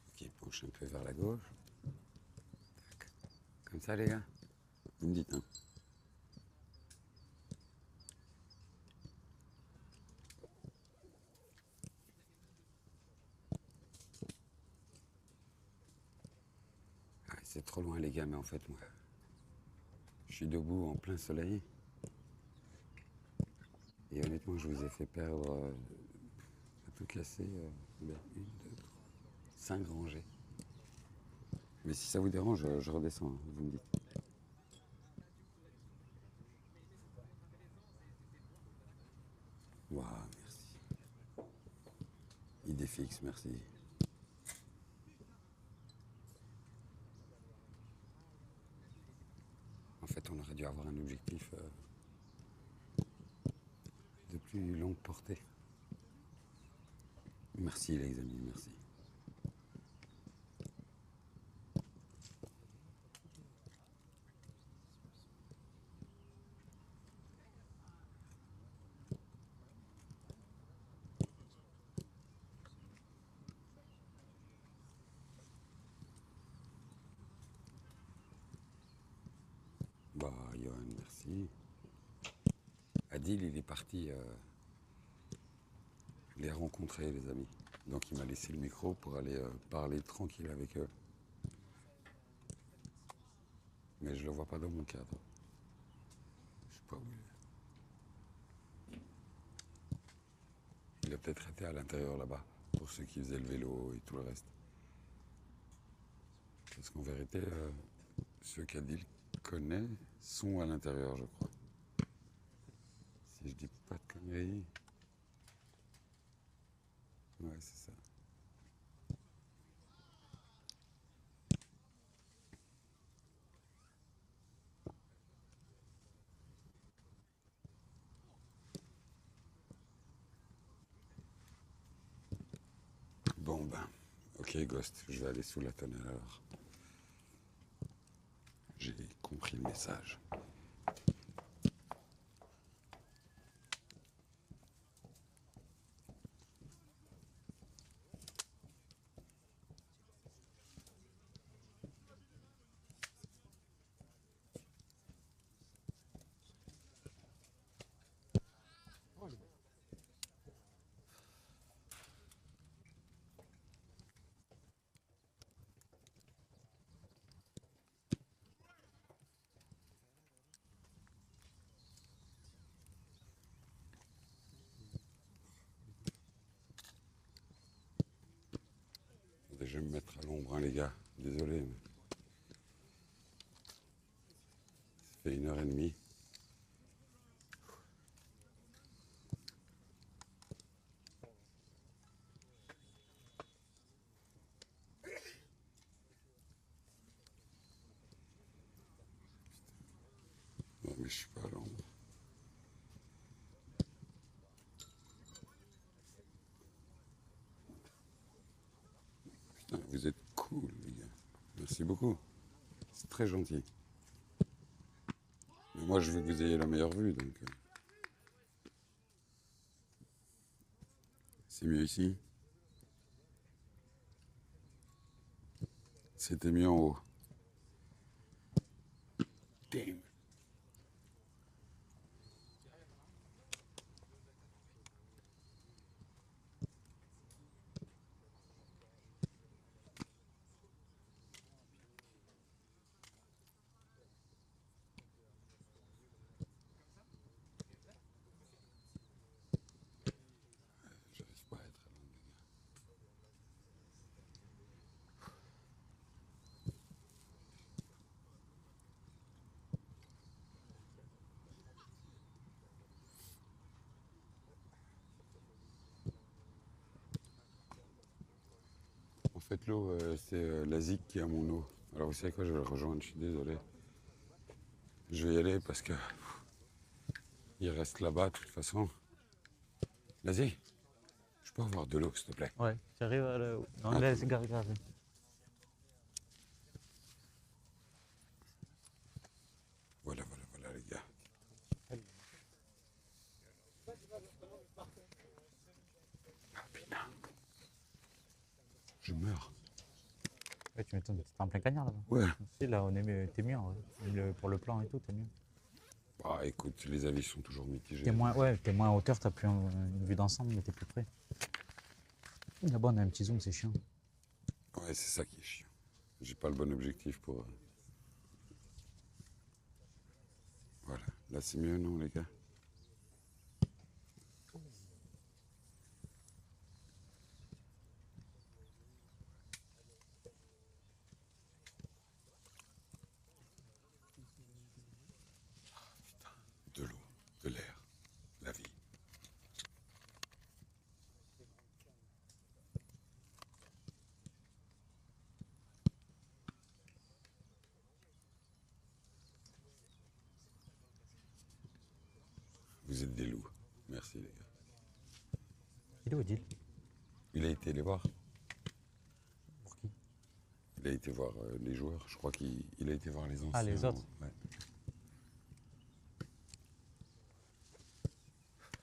Ok, penche un peu vers la gauche. Tac. Comme ça les gars? Vous me dites, hein? Ah, c'est trop loin les gars, mais en fait moi, je suis debout en plein soleil. Et honnêtement, je vous ai fait perdre tout cassé. Une, deux, trois, 5 rangées. Mais si ça vous dérange, je redescends, hein, vous me dites. Waouh, merci. Idée fixe, merci. En fait, on aurait dû avoir un objectif de plus longue portée. Merci les amis, merci. Bah, Johan, merci. Adil, il est parti les rencontrer, les amis. Donc, il m'a laissé le micro pour aller parler tranquille avec eux. Mais je le vois pas dans mon cadre. Je sais pas où il est. Il a peut-être été à l'intérieur là-bas, pour ceux qui faisaient le vélo et tout le reste. Parce qu'en vérité, ceux qu'Adil connaît sont à l'intérieur, je crois. Si je dis pas de conneries. Ouais, c'est ça. Bon ben, ok Ghost, je vais aller sous la tonnelle alors. J'ai compris le message. Je vais me mettre à l'ombre, hein, les gars. Désolé. Mais... ça fait 1h30. Non, mais je suis pas à l'ombre. Putain, vous êtes cool, les gars. Merci beaucoup. C'est très gentil. Mais moi, je veux que vous ayez la meilleure vue, donc... c'est mieux ici. C'était mieux en haut. Damn. J'arrive pas à être à l'ombre, les gars. En fait, l'eau, c'est la ZIC qui a mon eau. Alors, vous savez quoi, je vais le rejoindre, je suis désolé. Je vais y aller parce que... il reste là-bas, de toute façon. Vas-y. Je peux avoir de l'eau, s'il te plaît. Ouais, tu arrives à le... Non, laisse, garde. Voilà, les gars. Ah, putain. Je meurs. Ouais, tu m'étonnes, t'es en plein cagnard là-bas. Ouais. Tu sais, là, t'es mieux, ouais. Pour le plan et tout, t'es mieux. Bah, écoute, les avis sont toujours mitigés. T'es moins en hauteur, t'as plus une vue d'ensemble, mais t'es plus près. Là-bas, on a un petit zoom, c'est chiant. Ouais, c'est ça qui est chiant. J'ai pas le bon objectif pour... Voilà. Là, c'est mieux, non, les gars? Vous êtes des loups. Merci les gars. Il est où, Odile? Il a été les voir. Pour qui? Il a été voir les joueurs. Je crois qu'il a été voir les anciens. Ah, les autres. Ouais.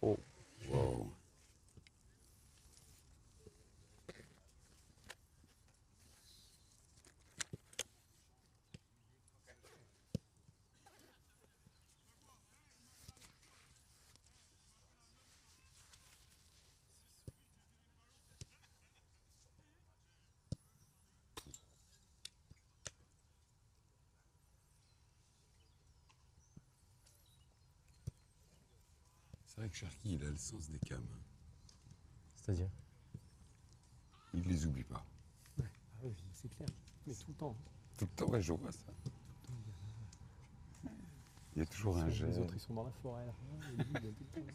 Oh. Wow. C'est vrai que Cherki, il a le sens des cams. C'est-à-dire? Il les oublie pas. Ah oui, c'est clair. Mais tout le temps. Tout le temps, ouais, je vois ça. Il y a toujours un jet. Les autres, ils sont dans la forêt, là. Ah, lui, il a tout le temps.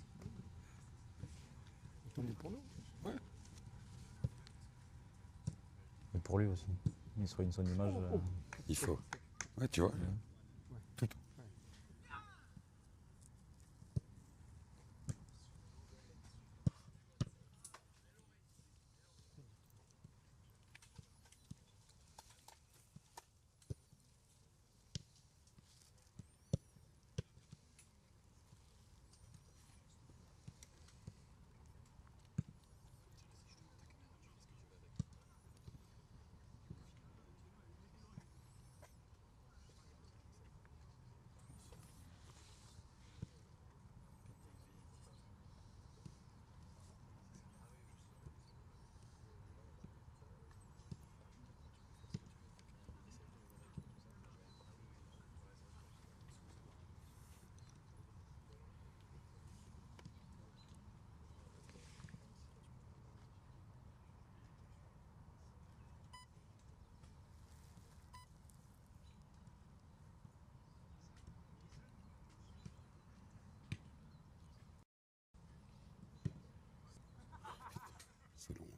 Tant mieux pour nous. Mais pour lui aussi. Il se une son image. Il faut. Ouais, tu vois. Tout. C'est long. Là.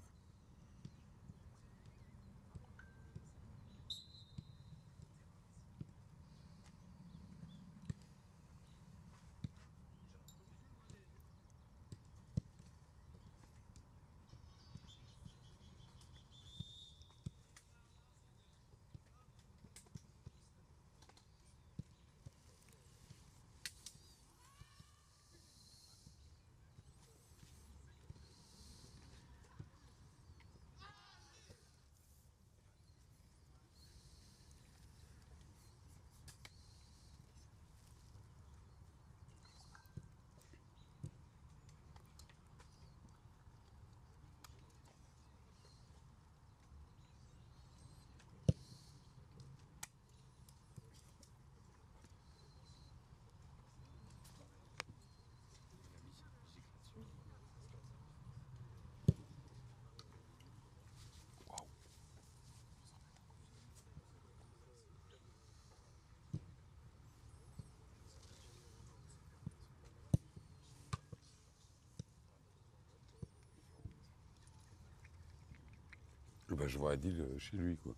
Bah, je vois Adil chez lui, quoi.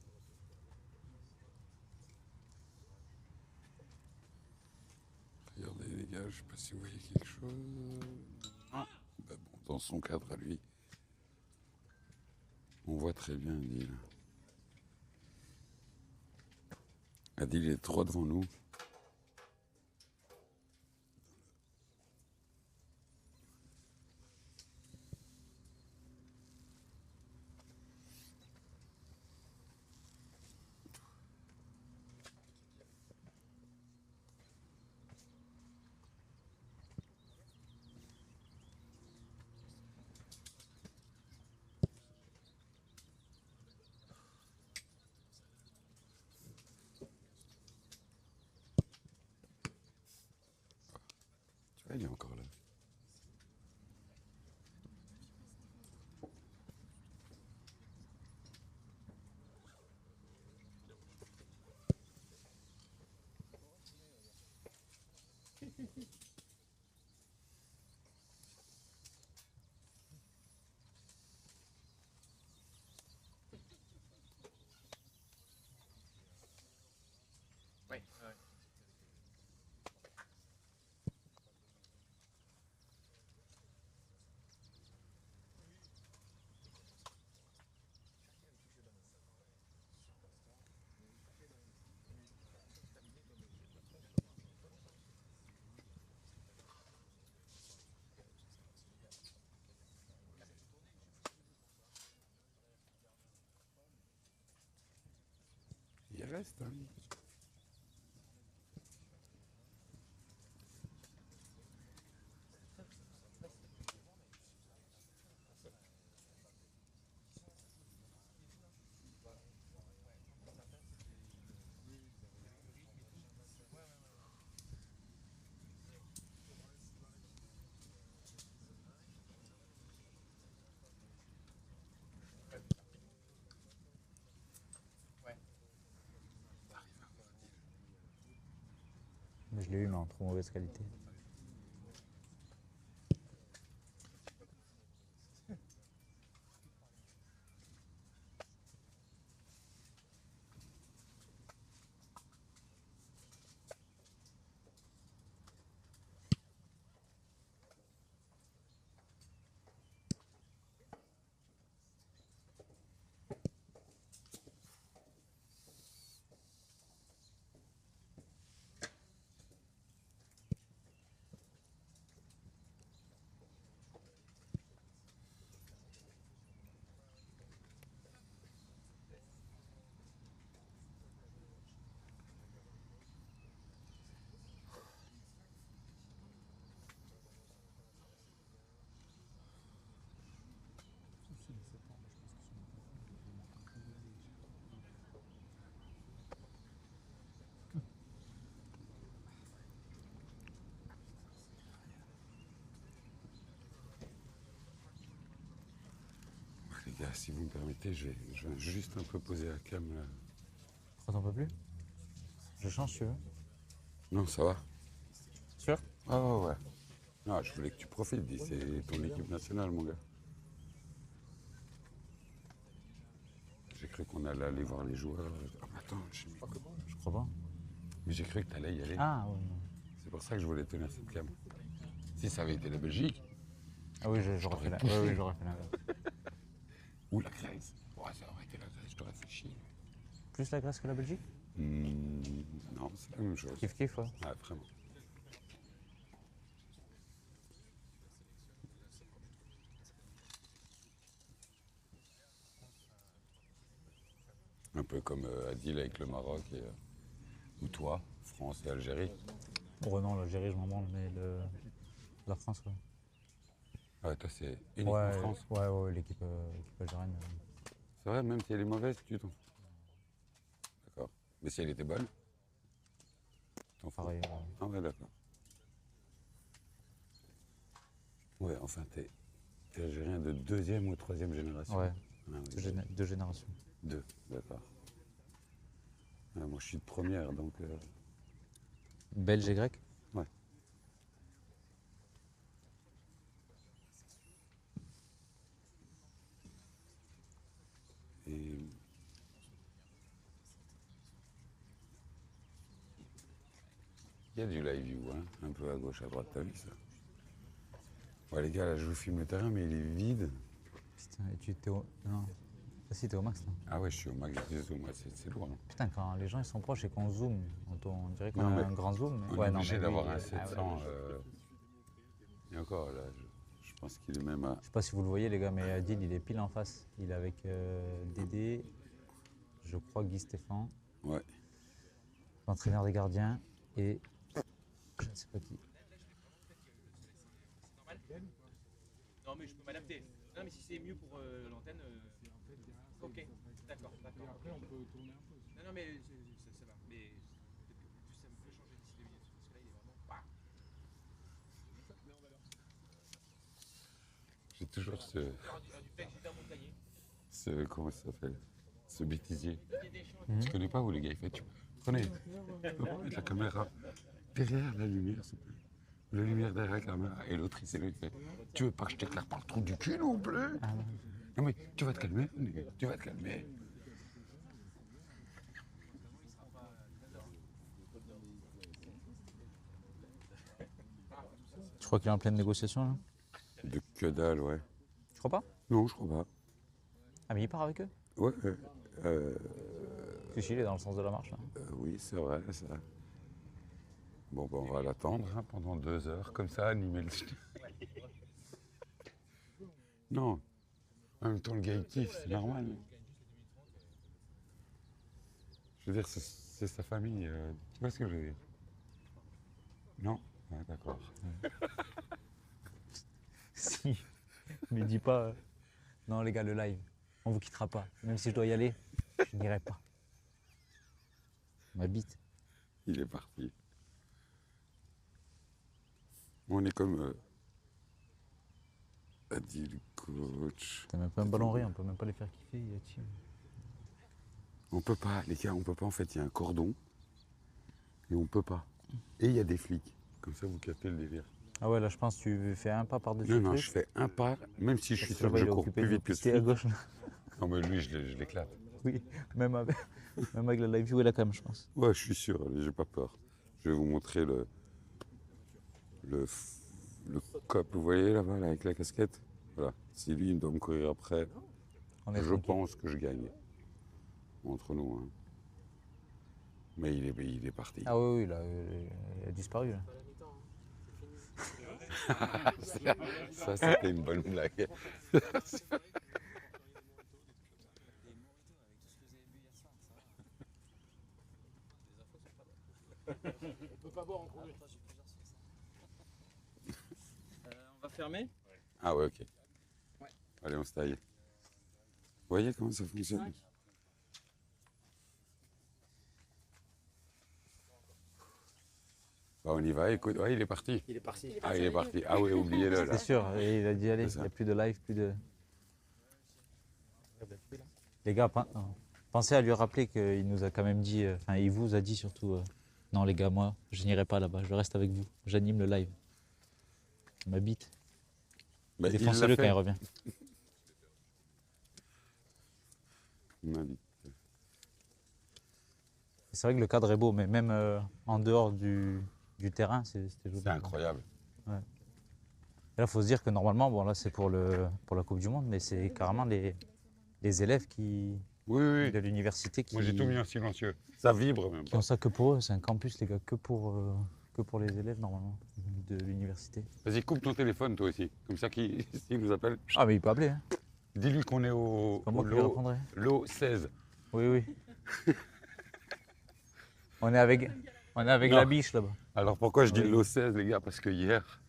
Regardez les gars, je sais pas si vous voyez quelque chose. Ah. Bah bon, dans son cadre à lui, on voit très bien Adil. Adil est droit devant nous. Tu vois, il est encore là. Ouais, ouais. reste. Hein. Mais je l'ai eu, mais en trop mauvaise qualité. Les gars, si vous me permettez, je vais juste un peu poser la cam là. Ça t'en peut plus? Je change si tu veux. Non, ça va. Sûr? Ah ouais. Non, je voulais que tu profites, dis, c'est ton équipe nationale, mon gars. J'ai cru qu'on allait aller voir les joueurs. Ah, mais attends, j'ai mis quoi? Je crois pas. Mais j'ai cru que t'allais y aller. Ah ouais. Non. C'est pour ça que je voulais tenir cette cam. Si ça avait été la Belgique Ah oui, j'aurais fait la. poussé. Ouais, oui, j'aurais fait l'inverse. ou la Grèce. Ouais, ça aurait été la Grèce, je t'aurais fait chier. Plus la Grèce que la Belgique? Non, c'est la même chose. Kiff kiff, ouais. Ouais, vraiment. Un peu comme Adil avec le Maroc ou toi, France et Algérie. Oh non, l'Algérie, je m'en branle, mais la France, ouais. Ah, toi, c'est uniquement Ouais, France. ouais, l'équipe algérienne. C'est vrai, même si elle est mauvaise, tu t'en fous. D'accord. Mais si elle était bonne, t'en fous. Pareil. Ah ouais, d'accord. Ouais, enfin, t'es algérien de deuxième ou troisième génération. Ouais, Ah, oui, deux générations. deux, d'accord. Ah, moi, je suis de première, donc... Belge et grec? Ouais. Et... Il y a du live view, hein, un peu à gauche, à droite, t'as vu ça? Ouais, les gars, là, je vous filme le terrain, mais il est vide. Putain, et tu t'es au. Non. Ah si, t'es au max là. Ah ouais, je suis au max du zoom, ouais, c'est lourd, non? Putain, quand les gens ils sont proches et qu'on zoome, on dirait qu'on Non, a mais un grand zoom. Mais... On ouais, est non, obligé mais d'avoir lui, un ouais, 700. Et encore, là, je pense qu'il est même à... Je sais pas si vous le voyez les gars, mais Adil il est pile en face. Il est avec Dédé, je crois Guy Stéphane, Ouais. l'entraîneur des gardiens et je ne sais pas qui. Non, mais je peux m'adapter. Non, mais si c'est mieux pour l'antenne. Ok, d'accord. Et après, on peut tourner un peu. Non, mais ça va. Mais peut-être que ça me peut changer d'ici 2 minutes. Parce que là, il est vraiment. Bah. J'ai toujours ce... Du fait que j'étais à Montagnier. Comment ça s'appelle? Ce bêtisier. Des champs. Tu connais pas où les gars, il fait... Prenez, on va mettre la caméra derrière la lumière, s'il te plaît. La lumière derrière la caméra. Et l'autre, il s'est levé, il fait... Tu veux pas que je t'éclaire par le trou du cul non plus? Non mais, tu vas te calmer, tu vas te calmer. Tu crois qu'il est en pleine négociation là? De que dalle, ouais. Tu crois pas? Non, je crois pas. Ah mais il part avec eux? Ouais, Parce que si, il est dans le sens de la marche là. oui, c'est vrai, ça. Bon, ben, on va l'attendre hein, pendant 2 heures, comme ça, animer le... Non, en même temps, le gars, il kiffe, c'est normal. Je veux dire, c'est sa famille. Tu vois ce que je veux dire? Non? Ouais, d'accord. Si, mais dis pas. Non, les gars, le live, on vous quittera pas. Même si je dois y aller, je n'irai pas. Ma bite. Il est parti. On est comme Adil coach. T'as même pas un ballon rien, on peut même pas les faire kiffer. Yachim. On peut pas, les gars, on peut pas. En fait, il y a un cordon et on peut pas. Et il y a des flics. Comme ça, vous captez le délire. Ah ouais, là, je pense que tu fais un pas par-dessus. Non, le non, truc. je fais un pas, même si je suis Parce sûr que que je là-bas, il est cours occupé plus de vite que pister ce à flic. gauche. Là. Non, mais lui, je l'éclate. Oui, même avec, même avec la live view et la cam, je pense. Ouais, je suis sûr, j'ai pas peur. Je vais vous montrer le cop, vous voyez là-bas, là, avec la casquette. Voilà, si lui, il doit me courir après, On est je tranquille. pense que je gagne. Entre nous, hein. Mais il est parti. Ah oui, oui, là, il a disparu. Là. Ça, c'était une bonne blague. On peut pas boire en courir. On va fermer. Ah ouais, ok. Ouais. Allez, on se taille. Vous voyez comment ça fonctionne? Bah, on y va, écoute. Ouais, il est parti. Il est parti. Ah, il est parti. Ah oui, oubliez-le là. C'est sûr, et il a dit allez, il C'est n'y ça. a plus de live, plus de. Les gars, pensez à lui rappeler qu'il nous a quand même dit, enfin, il vous a dit surtout, non les gars, moi, je n'irai pas là-bas, je reste avec vous, j'anime le live. Ma bite, Bah, il l'a défoncez-le quand fait. il revient. Il m'a dit. C'est vrai que le cadre est beau, mais même en dehors du terrain, c'était joli. C'est incroyable. Et là, il faut se dire que normalement, bon là c'est pour la Coupe du Monde, mais c'est carrément les élèves Oui, oui, de oui. l'université qui, Moi, j'ai tout mis en silencieux. Ça vibre même qui pas. ont ça que pour eux. C'est un campus, les gars, que pour les élèves normalement de l'université. Vas-y, coupe ton téléphone, toi aussi. Comme ça, s'il nous appelle, Ah mais il peut appeler, hein. dis-lui qu'on est au Pas moi qui lui lot, répondrai. lot 16. Oui, oui. on est avec Non. la biche là-bas. Alors pourquoi je dis Oui. lot 16, les gars? Parce que hier,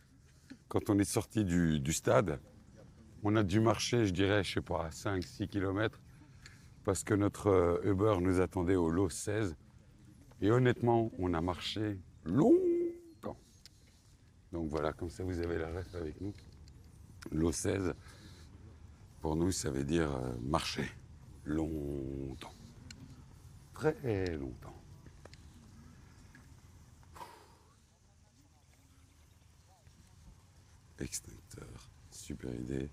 quand on est sorti du stade, on a dû marcher, je dirais, je sais pas, 5-6 km, parce que notre Uber nous attendait au lot 16. Et honnêtement, on a marché longtemps. Donc voilà, comme ça vous avez la ref avec nous. Lot 16, pour nous, ça veut dire marcher longtemps. Très longtemps. Extincteur, super idée.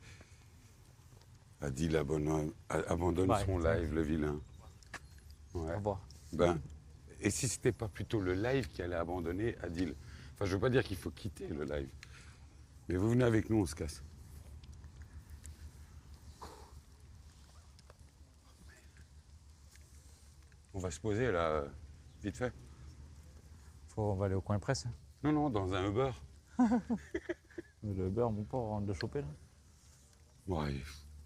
Adil abandonne Ouais, son tiens. live, le vilain. Au Ouais. revoir. Ben, et si c'était pas plutôt le live qui allait abandonner Adil? Enfin, je veux pas dire qu'il faut quitter le live. Mais vous venez avec nous, on se casse. On va se poser là, vite fait. On va aller au coin presse. Hein. Non, non, dans un Uber. Le beurre, mon pauvre, on de le choper là. Ouais,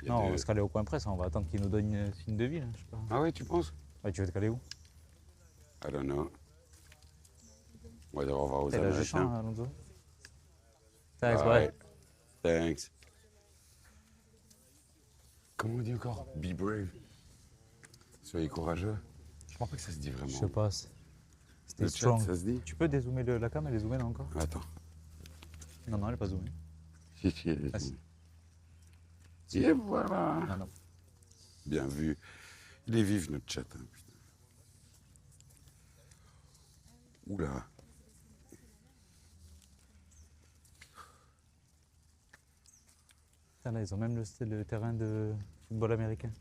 il y a Non, on des- va se caler au coin presse, on va attendre qu'il nous donne une signe de vie là, je sais pas. Ah ouais, tu penses? Ouais, tu veux te caler où? I don't know. On va dire au revoir aux T'es là, je Américains. chante, Alonso. Thanks, Ouais. bye. Thanks. Comment on dit encore? Be brave. Soyez courageux. Je crois pas que ça se dit vraiment. Je sais pas, c'était Le chat, strong. ça se dit? Tu peux dézoomer la cam, elle est zoomée là encore? Attends. Non, non, elle est pas zoomée. Si, elle est Ah, si. Et voilà. Non, non. Bien vu. Il est vif notre chat. Hein, putain. Oula. Putain, là, ils ont même le terrain de football américain.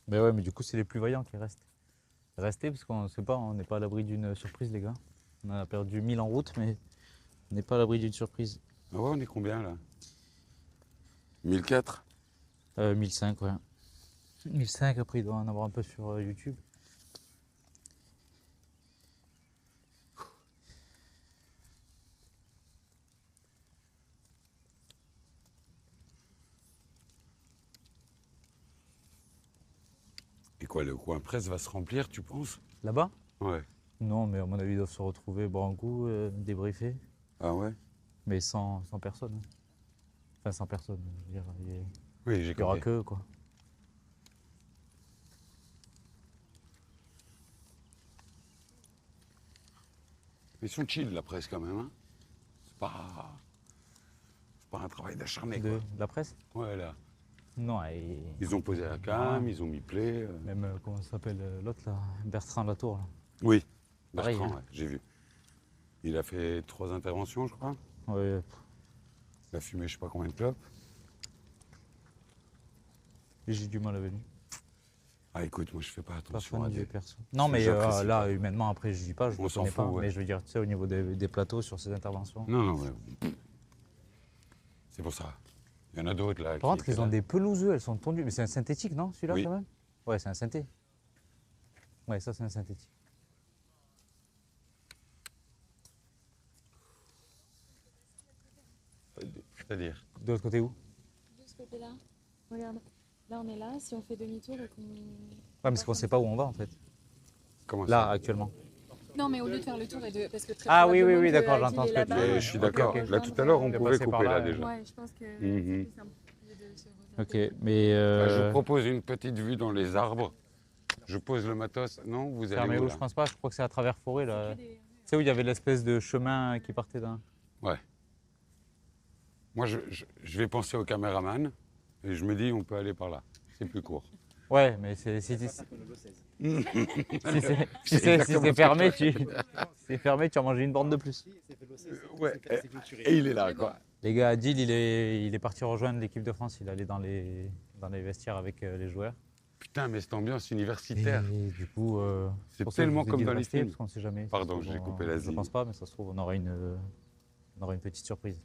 Mais ouais, mais du coup, c'est les plus vaillants qui restent. Restez, parce qu'on ne sait pas, on n'est pas à l'abri d'une surprise, les gars. On a perdu 1000 en route, mais on n'est pas à l'abri d'une surprise. Ah ouais, on est combien là? 1004? 1005, ouais. 1005, après, il doit en avoir un peu sur YouTube. Et quoi, le coin presse va se remplir, tu penses? Là-bas? Ouais. Non, mais à mon avis, ils doivent se retrouver, boire un coup, débriefer, Ah ouais? mais sans personne. Hein. Enfin, sans personne. Je veux dire, Oui, j'ai il y aura compris. que, quoi. Ils sont chill, la presse, quand même. Hein. C'est pas un travail d'acharné, De quoi. la presse? Ouais, là. Non, Ils ont posé la cam, ils ont mis play. même, comment ça s'appelle l'autre, là? Bertrand Latour, là. Oui, Pareil, Bertrand, hein. ouais, j'ai vu. Il a fait 3 interventions, je crois. Ouais, Il a fumé je sais pas combien de clopes. j'ai du mal avec lui. Ah écoute, moi je fais pas Pas attention fan à des des... personnes. Non, mais J'apprécie là, pas. humainement, après, je dis pas, je On ne s'en connais pas. fout, ouais. Mais je veux dire, tu sais, au niveau des plateaux, sur ces interventions. Non, non, ouais. C'est pour ça. Il y en a d'autres là. Par contre, étaient ils ont là. des pelouseux, elles sont tondues. Mais c'est un synthétique, non, celui-là, Oui. quand même? Ouais, c'est un synthé. Ouais, ça, c'est un synthétique. C'est-à-dire? De l'autre côté où? De ce côté-là. Regarde. Là, on est là. Si on fait demi-tour et qu'on. Ouais, mais c'est qu'on ne sait pas où on va, en fait. Comment Là, ça? actuellement. Non, mais au lieu de faire le tour et de. Parce que très Ah oui, probablement oui, que d'accord, Adil j'entends est ce que tu là-bas. dis. Je suis On d'accord. peut Là tout à l'heure, on rejoindre, pouvait passer par couper là, là déjà. Ouais, je pense que Mhm. c'est un peu mieux de se Ok, regarder. mais Bah, je vous propose une petite vue dans les arbres. Je pose le matos. Non, vous allez fermé où où? là? Je pense pas, je crois que c'est à travers forêt, là. Que des- Tu sais où il y avait l'espèce de chemin qui partait d'un. Ouais. Moi, je vais penser au caméraman et je me dis, on peut aller par là. C'est plus court. Ouais, mais si C'est c'est exactement fermé, si c'est fermé, tu as mangé une borne de plus. Ouais. Et il est là, quoi. Les gars, Adil, il est parti rejoindre l'équipe de France. Il allait dans les vestiaires avec les joueurs. Putain, mais cette ambiance Et universitaire. du coup, C'est pour ça que je tellement vous ai comme dit de dans les rester, films. parce qu'on ne sait jamais. Pardon, Ça se trouve, j'ai coupé Je l'Asie. ne pense pas, mais ça se trouve, on aura une petite surprise.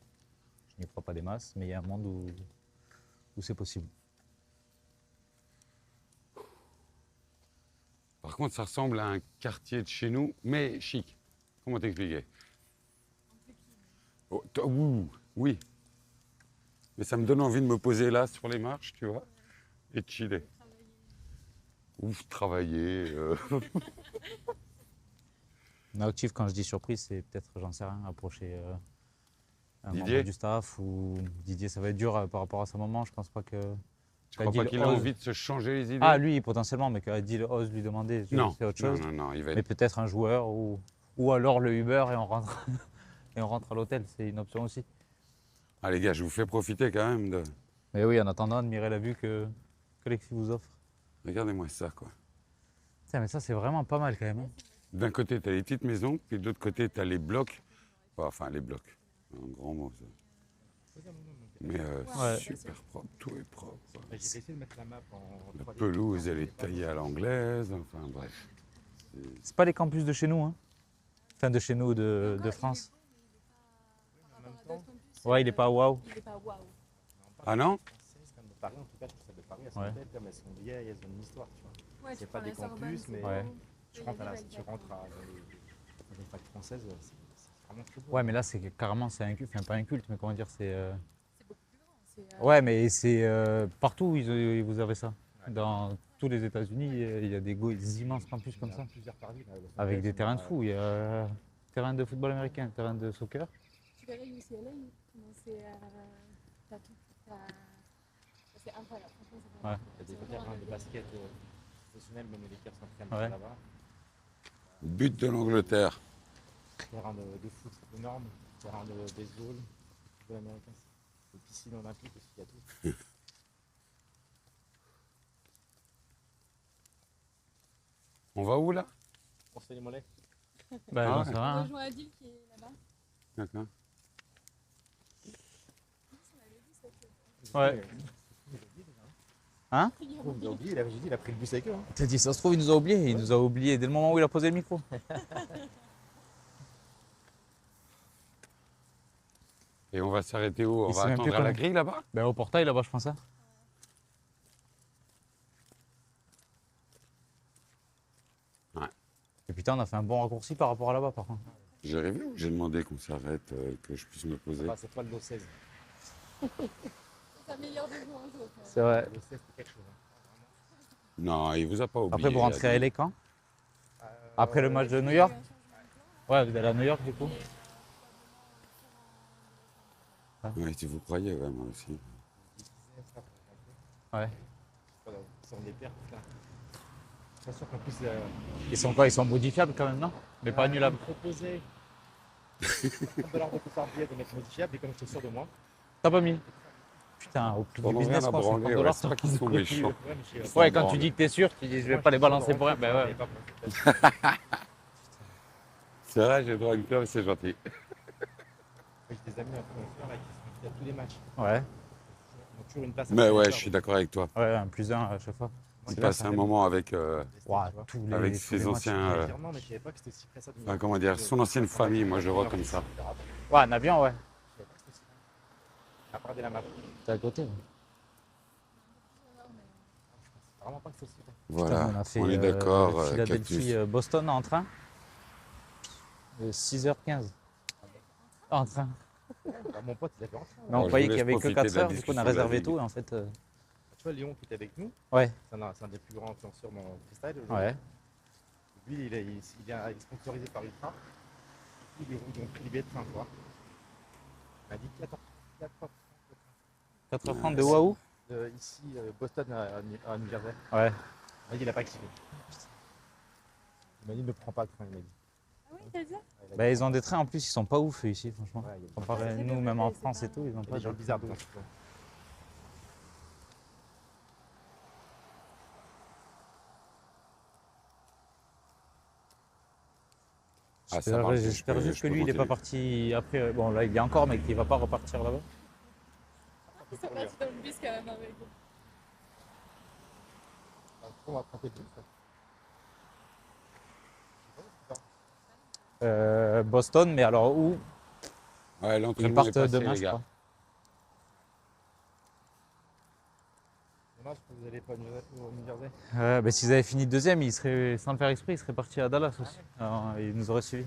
Je n'y crois pas des masses, mais il y a un monde où c'est possible. Par contre, ça ressemble à un quartier de chez nous, mais chic. Comment t'expliquer? Oh, oui. Mais ça me donne envie de me poser là sur les marches, tu vois, et de chiller. Ouf, travailler. Actif, quand je dis surprise, c'est peut-être, j'en sais rien, approcher un Didier membre du staff ou Didier, ça va être dur par rapport à sa maman. Je pense pas que. Tu crois pas Adil qu'il a ose- envie de se changer les idées? Ah, lui, potentiellement, mais qu'Adil ose lui demander, Non, c'est autre non, chose. non, non, il va Mais être... peut-être un joueur ou alors le Uber et on rentre, et on rentre à l'hôtel, c'est une option aussi. Ah les gars, je vous fais profiter quand même de... Mais oui, en attendant, admirer la vue que Alexis vous offre. Regardez-moi ça, quoi. Tiens, mais ça, c'est vraiment pas mal quand même. Hein. D'un côté, tu as les petites maisons, puis de l'autre côté, tu as les blocs. Enfin, les blocs. Un grand mot, ça. Mais Ouais. super propre, tout est propre. J'ai essayé de mettre la map en La 3D. pelouse, elle est taillée à l'anglaise, enfin bref. C'est pas les campus de chez nous, hein. Enfin, de chez nous, de France. En même temps, Ouais, il est pas waouh. Il est pas waouh. Ah non? française, comme de Paris, en tout cas, je trouve ça de Paris, elles sont Ouais. belles comme elles sont vieilles, elles ont une histoire, tu vois. Ouais, C'est tu pas prends des la Sorbonne, campus, c'est mais- beau. Ouais. Tu Et rentres, il y a à des la, belles tu rentres facs. dans une fac française, c'est vraiment très beau. Ouais, mais là, c'est carrément, c'est un culte. Enfin, pas un culte, mais comment dire, c'est. C'est beaucoup plus grand. C'est, Ouais, mais c'est partout, vous avez ça. Dans tous les États-Unis, il y a des immenses campus comme Il y en ça. a plusieurs par ville, là, Los Avec Angeles, des terrains de on a- fou. Il y a terrain de football américain, terrain de soccer. Tu verrais UCLA, comment c'est. T'as tout. C'est incroyable. Franchement, c'est Ouais. vraiment- Il y a des c'est vraiment terrains un de autre basket professionnels, même les équipes s'entraînent Ouais. là-bas. But de l'Angleterre. Terrain de foot énorme, terrain de baseball, football américain. Des piscines olympiques aussi, il y a tout. On va où là? On se fait les mollets. Bah, Ah j'en ouais. sais On rien. rejoint Adil qui est là-bas. D'accord. Ouais. Hein? Il nous a oublié, j'ai dit, il a pris le bus avec eux. Hein. T'as dit, ça se trouve, il nous a oublié. Il nous a oublié dès le moment où il a posé le micro. Et on va s'arrêter où? On Il va sait même attendre plus à la comment. grille là-bas? Ben, au portail, là-bas, je pense. Hein. Ouais. Et putain, on a fait un bon raccourci par rapport à là-bas, par contre. J'ai rêvé ou j'ai demandé qu'on s'arrête, que je puisse me poser? Enfin, c'est pas le 16. C'est sa meilleure des jours un jour. C'est vrai. Le 16, c'est quelque chose. Hein. Non, il vous a pas oublié. Après, vous rentrez à LA quand? Après le match de New York? Ouais, vous allez à New York du coup? Oui, tu vous croyez, ouais, moi aussi. Ouais. Ils sont des pertes là. Je suis sûr qu'en plus. Ils sont quoi? Ils sont modifiables quand même, non? Mais pas annulables. Ils me proposaient $30 de coût par billet de mettre modifiable et comme j'étais sûr de moi. T'as pas mis? Putain, au prix du Pendant rien business, à quoi, branler, 50 ouais, dollars. c'est pas qu'ils sont méchants. Ouais, mais je suis- Ouais, quand tu dis que t'es sûr, tu dis je vais pas les balancer pour rien. Ben ouais. C'est vrai, j'ai le droit à une club, c'est gentil. J'ai des amis influenceurs là, qui sont à tous les matchs. Ouais, Ils ont toujours une place. à Mais ouais, l'intérieur. je suis d'accord avec toi. ouais, un plus un à chaque fois. Il C'est passe là, un ça moment avec, Tu vois. Tous les, avec tous ses les matchs. anciens. J'allais dire non, mais je savais pas que c'était si près ça de New York. Comment dire, son ancienne famille, moi je le vois comme ça. Ouais, un avion, ouais. Je savais pas que c'était si près. À part de la map. T'es à côté. Ouais. C'est vraiment pas que c'est aussi près. Voilà, Putain, on a fait on est d'accord, Philadelphie, Cactus. Boston en train. 6h15. En train. Bah, mon pote, il avait rentré. Mais on je croyait vous qu'il y laisse avait que profiter 4 de la heures, du coup on a discussion de la réservé ligue. tout et en fait. Tu vois, Léon qui était avec nous, Ouais, c'est un des plus grands influenceurs dans le freestyle. aujourd'hui. ouais. Lui, il est sponsorisé par Ultra. Ils ont pris les billets de train, quoi. Il m'a dit 4h30 de Wahoo. ici, Boston à New Jersey. Ouais. Il m'a dit il n'a pas activé. Il m'a dit ne prends pas le train, il m'a dit. Ah oui, t'as dit ça? Il a Bah, dit, ils ont des trains en plus, ils sont pas ouf eux, ici, franchement. ouais, il y a Comparé à C'est nous, vrai, même en c'est France pas- et tout, ils ont pas des gens de. bizarres dedans. Ah, ça marche, J'espère je juste que peux lui, il est pas continuer. parti après. Bon, là, il y a encore, mais qu'il va pas repartir là-bas. Ils sont partis dans le bus quand même avec eux. On va prendre le bus. Boston, mais alors où? Ouais, Ils l'entraînement est partent passé, demain, les je gars. crois. Dommage que vous n'allez pas au New Jersey. Bah, s'ils avaient fini deuxième, ils seraient, sans le faire exprès, ils seraient partis à Dallas aussi. Alors, ils nous auraient suivis.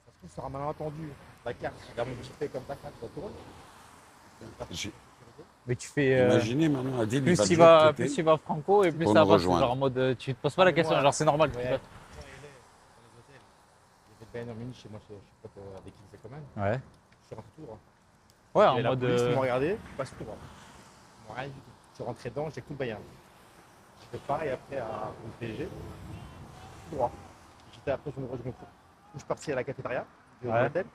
Ça se trouve, ça aura mal entendu. La carte, il a modifié comme ta carte, ça tourne. J'ai- Mais tu fais. Imaginez maintenant, Adil, il Plus va tu de l'autre vas, côté. plus tu vas franco et plus Pour ça nous va. rejoindre. Genre en mode, tu te poses pas la question, moi, genre c'est normal. Ouais. Quand il est dans les hôtels, il y avait Bayern Munich chez moi, je suis pote avec qui c'est quand même. Ouais. Je suis rentré tout droit. Ouais, Et en la mode. police, ils m'ont regardé, passe tout droit. Ils m'ont rien dit du tout. Je suis rentré dedans, j'ai tout le Bayern. Je fais pareil après à au PSG. Tout droit. J'étais après, je suis parti à la cafétéria du Ouais. hôtel.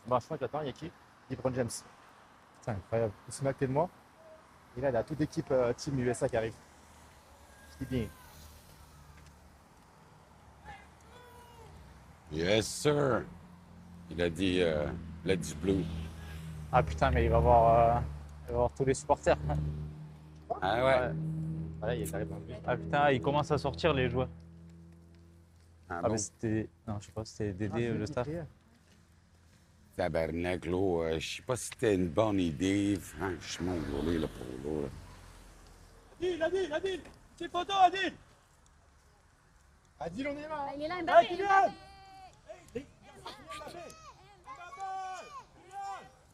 Je marche, j'attends, il y a qui? LeBron James. C'est incroyable. Il se met à côté de moi. Et là, il y a toute l'équipe Team USA qui arrive. Je dis bien. Yes, sir. Il a dit Let's Blue. Ah putain, mais il va voir tous les supporters. Ah ouais. Voilà, il arrive dans le bus. Ah putain, ils commencent à sortir les joueurs. Ah Ah, bon? mais c'était. Non, je sais pas, c'était Dédé, le staff. Tabarnak, là, je sais pas si c'était une bonne idée, franchement, rouler là pour là. Adil, petite photo, Adil. Adil, on est là. Ah, il est là, Mbappé, Kylian. Mbappé.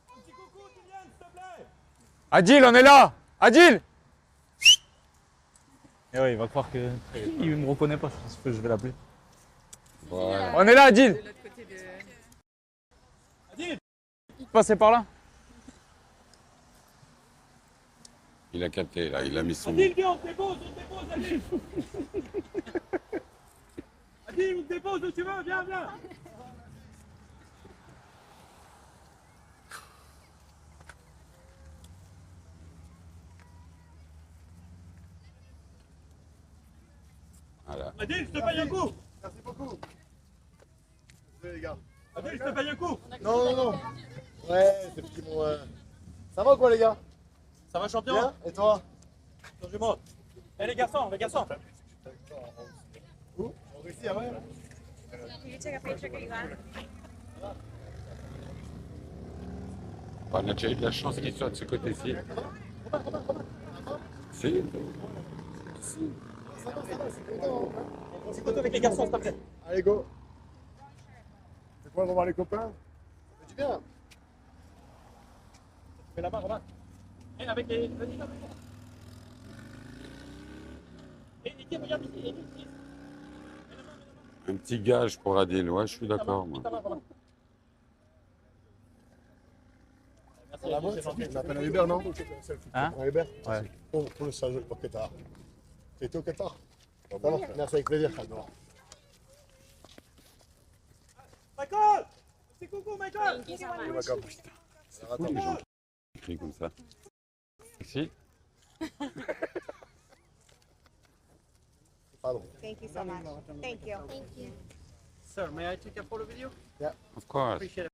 Un petit coucou, Kylian, s'il te plaît. Adil, on est là! Adil! Et ouais, il va croire que. Il me reconnaît pas, je vais l'appeler. Voilà. On est là, Adil! De l'autre côté de. Passez par là. Il a capté, là, il a mis son... Adil, viens, on te dépose, Adil. Adil, on te dépose où tu veux, viens. Voilà. Adil, je te paye un coup. Merci beaucoup. Désolé, les gars. Adil, je te paye un coup. Non. Ouais, c'est petit mon. Ça va quoi, les gars? Ça va, champion? Bien? Et toi? Changez-moi. Eh, les garçons. Où? On réussit, ah ouais? Can you take a picture, Ivan? On a déjà eu de la chance qu'il soit de ce côté-ci. Si. Petite photo avec les garçons, s'il te plaît. Allez, go. pourrais revoir les copains. Tu viens? Fais la main, Romain. Et avec les. Vas-y, là. Et Niki, regarde ici. Et Niki. Un petit gage pour Adil, ouais, je suis d'accord, moi. Merci, La boîte, c'est gentil. on appelle un Uber, non? Hein? Un Uber? Ouais. Pour le stage au Qatar. T'es été au Qatar? Ça va? Merci, avec plaisir. Michael! C'est coucou, Michael! C'est fou les gens qui crient comme ça. Merci. Pardon. Thank you so much. Thank you. Thank you. Sir, may I take a photo with you? Of course. Appreciate it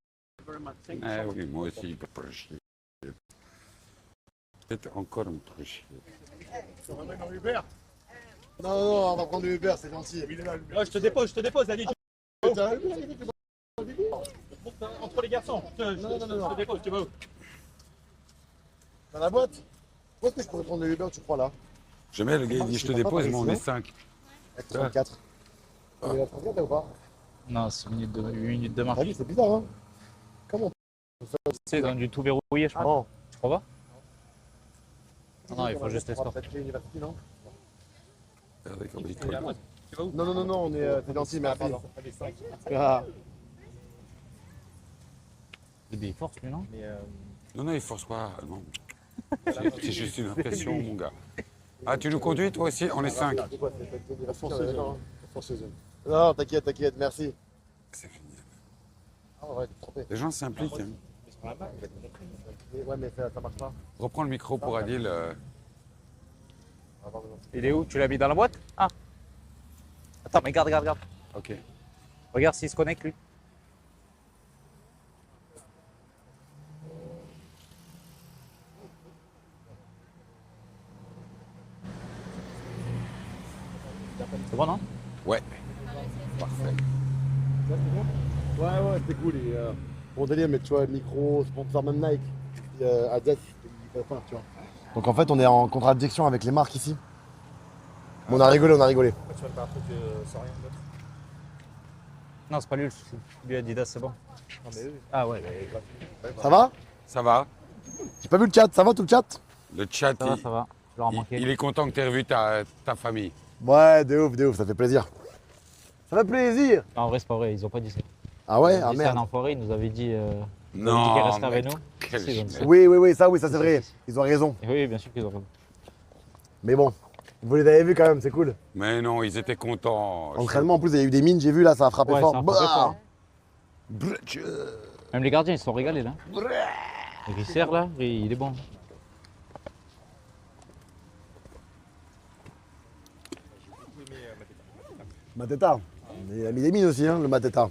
very much. Thank you. Ah oui, moi aussi, il peut pas chier. Peut-être encore un peu chier. On ramène en Uber? Non, non, on va prendre le Uber, c'est gentil. Oh, je te dépose, allez. T'as un Uber? Entre les garçons. Non, non, non. Je te dépose, tu vas où? Dans la boîte? Où est-ce que je pourrais prendre le Uber, tu crois, là? Jamais le gars il dit je te dépose, mais on est 5. Avec 34. On est à 34 là ou pas? Non, c'est 1 minute de T'as marche. vu, c'est bizarre, hein? Comment? C'est dans du tout verrouillé, je crois. Non. Tu crois pas? Non, il faut juste l'escorte. l'université, non? D'accord, mais il colle. Non, non, non, non, on est. T'es gentil, merci. Ah. Il force, lui, non? Non, non, il force pas, non. C'est juste une impression, mon gars. Ah, tu nous conduis, toi aussi? On est 5. Non, t'inquiète, t'inquiète, merci. C'est génial. Ah ouais, t'es trompé. Les gens s'impliquent. Hein. Ouais, mais ça marche pas. Reprends le micro pour Adil. Il est où? Tu l'as mis dans la boîte? Ah. Attends, mais regarde. Ok. Regarde s'il se connecte, lui. C'est bon, non? Ouais. Parfait. Ouais, c'est cool. Et, bon délire, mais tu vois, micro, sponsor, même Nike. Adidas, ils peuvent pas, tu vois. Donc en fait, on est en contradiction avec les marques ici. Mais on a rigolé. Tu vas faire un truc sans rien d'autre. Non, c'est pas lui le souci. Lui, Adidas, c'est bon. Non, mais eux. Ah ouais, Ça va? Ça va? J'ai pas vu le chat, ça va tout le chat? Le chat, ça va. Je leur ai manqué. il est content que tu aies revu ta famille. Ouais, de ouf, ça fait plaisir. Ça fait plaisir! En vrai, c'est pas vrai, ils ont pas dit ça. Ah ouais? Ils ont Ah dit c'est un merde. enfoiré, ils nous avaient dit, Non, qu'ils resteraient avec mais nous. quel Si, ils ont dit ça. Oui, ça c'est vrai. Ils ont raison. Et oui, bien sûr qu'ils ont raison. Mais bon, vous les avez vus quand même, c'est cool. Mais non, ils étaient contents. Entraînement, en plus, il y a eu des mines, j'ai vu là, ça a frappé Ouais, fort. ça a frappé fort. Brrr. Même les gardiens, ils se sont régalés là. Le Risser là, il est bon. Mateta. Il a mis des mines aussi, hein, le Mateta.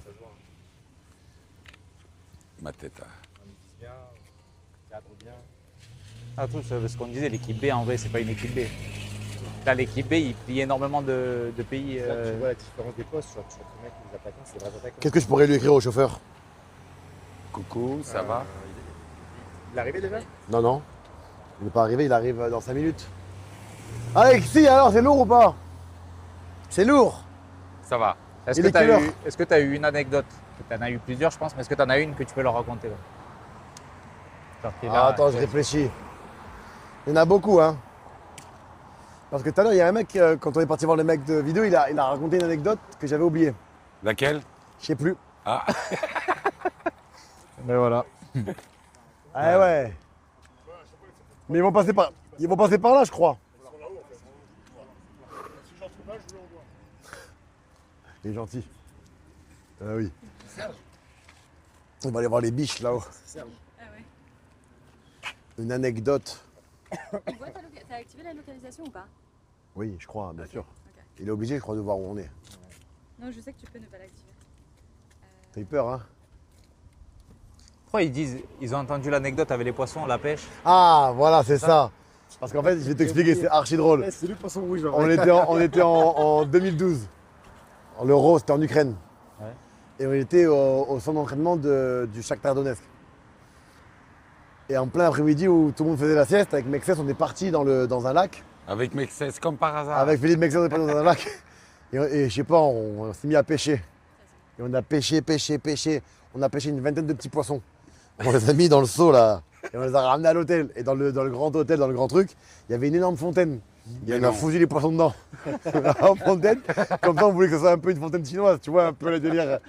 Ma tête. Bien, cadre bien. Ah, tout ce qu'on disait, l'équipe B en vrai, c'est pas une équipe B. Là, l'équipe B, il plie énormément de pays. Là, tu vois la différence des postes. Tu vois que les mecs, les attaquants, c'est vrais attaquants. Qu'est-ce que je pourrais lui écrire au chauffeur? Coucou, ça va? Il est arrivé déjà? Non. Il n'est pas arrivé, il arrive dans 5 minutes. Alexis, alors, c'est lourd ou pas? C'est lourd. Ça va. Est-ce Il que est quelle heure? tu as eu une anecdote? Tu en as eu plusieurs, je pense, mais est-ce que tu en as une que tu peux leur raconter là? Genre, qui est là, Attends, je réfléchis. Il y en a beaucoup, hein. Parce que tout à l'heure, il y a un mec, quand on est parti voir le mec de vidéo, il a raconté une anecdote que j'avais oubliée. Laquelle? Je sais plus. Ah, Mais voilà. Ah ouais. Mais ils vont passer par là, je crois. Il est gentil. Ah oui. On va aller voir les biches là-haut. Ah ouais. Une anecdote. Tu vois, t'as activé la localisation ou pas? Oui, je crois, bien sûr. Ok. Il est obligé, je crois, de voir où on est. Non, je sais que tu peux ne pas l'activer. T'as eu peur, hein? Pourquoi ils disent, ils ont entendu l'anecdote avec les poissons, la pêche? Ah, voilà, c'est ça. Parce qu'en fait, je vais t'expliquer, c'est archi drôle. C'est lui le poisson rouge. On était en 2012. L'Euro, c'était en Ukraine. Ouais. Et on était au centre d'entraînement du Shakhtar Donetsk. Et en plein après-midi où tout le monde faisait la sieste, avec Mexès, on est parti dans un lac. avec Mexès, comme par hasard. Avec Philippe Mexès, on est parti dans un lac. Et je sais pas, on s'est mis à pêcher. Et on a pêché. On a pêché une vingtaine de petits poissons. On les a mis dans le seau là. Et on les a ramenés à l'hôtel. Et dans le grand hôtel, dans le grand truc, il y avait une énorme fontaine. Et on a foutu les poissons dedans. En fontaine. Comme ça, on voulait que ce soit un peu une fontaine chinoise. Tu vois, un peu le délire.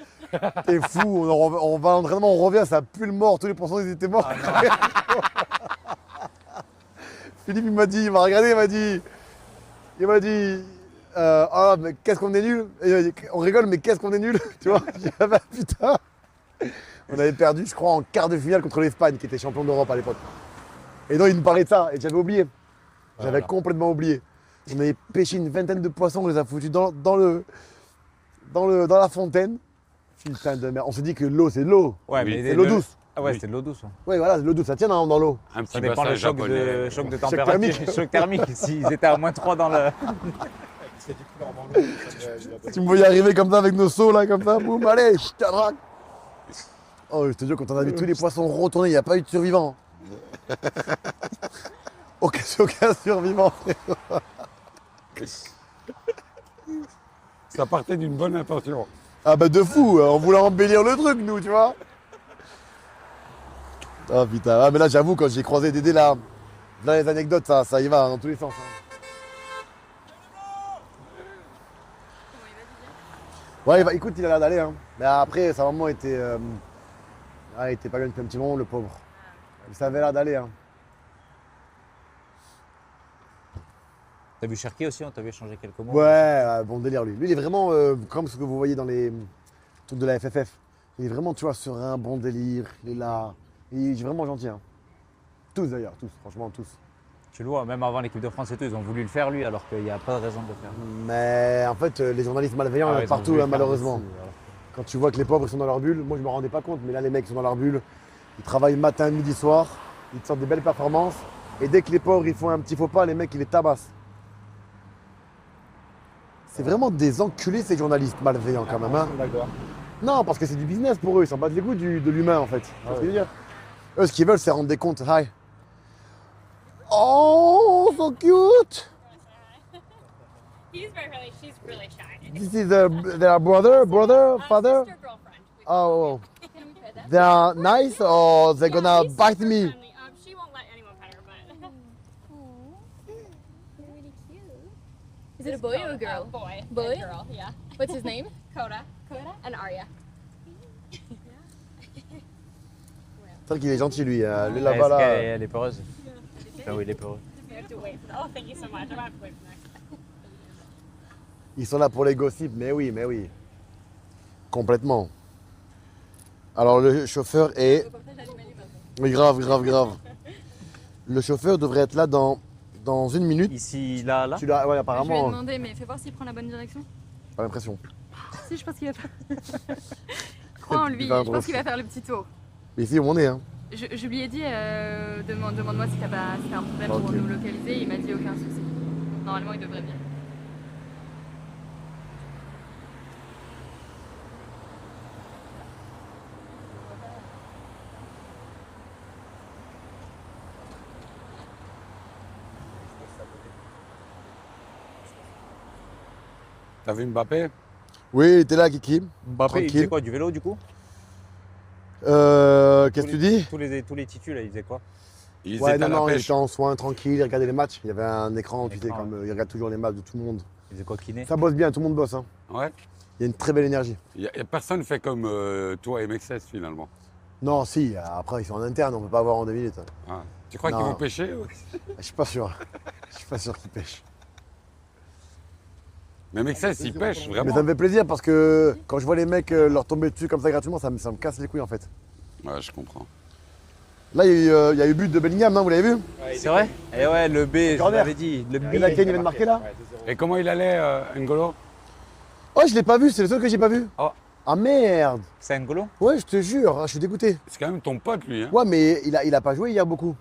T'es fou. On va à l'entraînement, on revient, ça pue le mort. Tous les poissons, ils étaient morts. Philippe, il m'a regardé, il m'a dit, ah, mais qu'est-ce qu'on est nul. Et il m'a dit, on rigole, mais qu'est-ce qu'on est nul. Tu vois, j'ai dit, ah bah putain. On avait perdu, je crois, en quart de finale contre l'Espagne, qui était champion d'Europe à l'époque. Et donc, il me parlait de ça, et j'avais oublié. J'avais complètement oublié. On avait pêché une vingtaine de poissons, on les a foutus dans la fontaine. Putain de merde. On s'est dit que l'eau, c'est de l'eau. Ouais, Oui. mais C'est l'eau douce. Ah ouais, Oui. c'est de l'eau douce. Ouais. Oui, voilà, c'est de l'eau douce, ça tient dans l'eau. Un Ça petit dépend le bassin japonais. choc de Choc température. thermique. Choc thermique. S'ils étaient à -3 dans le. C'est du coup normalement l'eau. Tu me voyais arriver comme ça avec nos seaux là, comme ça, boum, allez, je t'attrape. Oh, je te jure, quand on a vu tous les poissons retourner, il n'y a pas eu de survivants. aucun survivant, frère. Ça partait d'une bonne intention. Ah bah de fou, on voulait embellir le truc, nous, tu vois. Ah putain, ah mais là j'avoue, quand j'ai croisé Dédé là, dans les anecdotes, ça y va dans tous les sens. Ouais, écoute, il a l'air d'aller. Hein. Mais après, sa maman était, il était pas bien depuis un petit moment, le pauvre. Ça avait l'air d'aller. Hein. T'as vu Cherki aussi, on t'a vu échanger quelques mots. Ouais, bon délire lui. Lui, il est vraiment comme ce que vous voyez dans les trucs de la FFF. Il est vraiment, tu vois, serein, bon délire. Il est là. Il est vraiment gentil. Hein. Tous d'ailleurs, tous, franchement, tous. Tu le vois, même avant l'équipe de France et tout, ils ont voulu le faire lui, alors qu'il n'y a pas de raison de le faire. Mais en fait, les journalistes malveillants, il y en a ils ont partout, voulu hein, le faire malheureusement. aussi, voilà. Quand tu vois que les pauvres ils sont dans leur bulle, moi je me rendais pas compte, mais là les mecs sont dans leur bulle. Ils travaillent matin, midi, soir. Ils te sortent des belles performances. Et dès que les pauvres ils font un petit faux pas, les mecs ils les tabassent. C'est vraiment des enculés ces journalistes malveillants quand même. Hein. D'accord. Non, parce que c'est du business pour eux, ils s'en battent les couilles de l'humain en fait. Tu vois ce que je veux dire. Eux, ce qu'ils veulent, c'est rendre des comptes. Hi. Oh, so cute! He's very really, she's really shy. This is their brother, father? Sister girlfriend. Oh, Can we pet them? they are nice or they're gonna she's bite super me? friendly. She won't let anyone pet her, but. They're really cute. Is it a boy or a girl? Boy. Boy? And girl, yeah. What's his name? Coda. Coda? And Arya. C'est vrai qu'il est gentil lui, lui Est-ce là-bas là. qu'elle est peureuse? Ah oui, il est peureux. We have to wait for that. Oh, thank you so much. I'm gonna have to wait for next. Ils sont là pour les gossips, mais oui, mais oui. Complètement. Alors le chauffeur est... Oui, grave. Le chauffeur devrait être là dans 1 minute. Ici, là. Tu l'as, ouais, Je lui ai apparemment, demandé, mais fais voir s'il prend la bonne direction. j'ai pas l'impression. Si, je pense qu'il va faire. Crois en lui, Il va je pense qu'il va faire le petit tour. Mais ici, on est, hein. Je lui ai dit, demande-moi si t'as un problème Ok. pour nous localiser. Il m'a dit aucun souci. Normalement, il devrait bien. T'as vu Mbappé? Oui, il était là, Kiki. Mbappé, il Tranquille. faisait quoi? Du vélo du coup? Qu'est-ce que Tous tu les- dis? tous les titus là, ils faisaient quoi? Ils Ouais, étaient à non, la non, il pêche. était en soin, tranquille, il regardait les matchs. Il y avait un écran, tu sais, Écran, comme il regarde toujours les matchs de tout le monde. Ils faisaient quoi, kiné? Ça bosse bien, tout le monde bosse. Hein. Ouais. Il y a une très belle énergie. Personne fait comme toi et MXS finalement. Non, si, après ils sont en interne, on peut pas avoir en 2 minutes. Ah. Tu crois qu'ils Non. vont pêcher? Je suis pas sûr. Je suis pas sûr qu'ils pêchent. Mais MXS, ils pêchent Mais vraiment. ça me fait plaisir parce que quand je vois les mecs leur tomber dessus comme ça gratuitement, ça me casse les couilles en fait. Ouais, je comprends. Là, il y a eu but de Bellingham, non, vous l'avez vu? C'est vrai? Et ouais, le B, je corner. l'avais dit. Le B. Et là, Kane, il vient de marquer là? Et comment il allait, N'Golo? Oh, je l'ai pas vu, c'est le seul que j'ai pas vu. Oh. Ah merde! C'est N'Golo? Ouais, je te jure, je suis dégoûté. C'est quand même ton pote, lui. Hein? Ouais, mais il a pas joué hier beaucoup.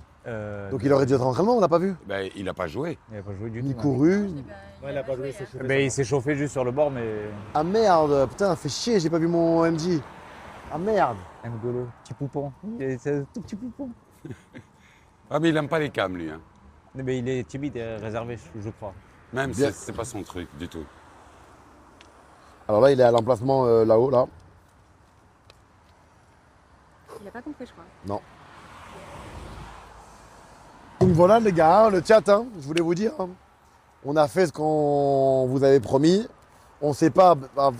Donc il aurait dû être en entraînement, on l'a pas vu. Ben, il a pas joué. Il n'a pas joué du Ni tout. couru. Ouais, il a pas joué, c'est sûr. Mais il s'est chauffé juste sur le bord, mais. Ah merde, putain, fait chier, j'ai pas vu mon MJ. Ah merde. N'Golo, petit poupon. C'est un tout petit poupon. Ah, mais il aime pas les cams, lui. Hein. Mais il est timide et réservé, je crois. Même, Bien. c'est pas son truc du tout. Alors là, il est à l'emplacement là-haut, là. voilà les gars, hein, le chat, hein, je voulais vous dire. Hein. On a fait ce qu'on vous avait promis. On ne sait pas,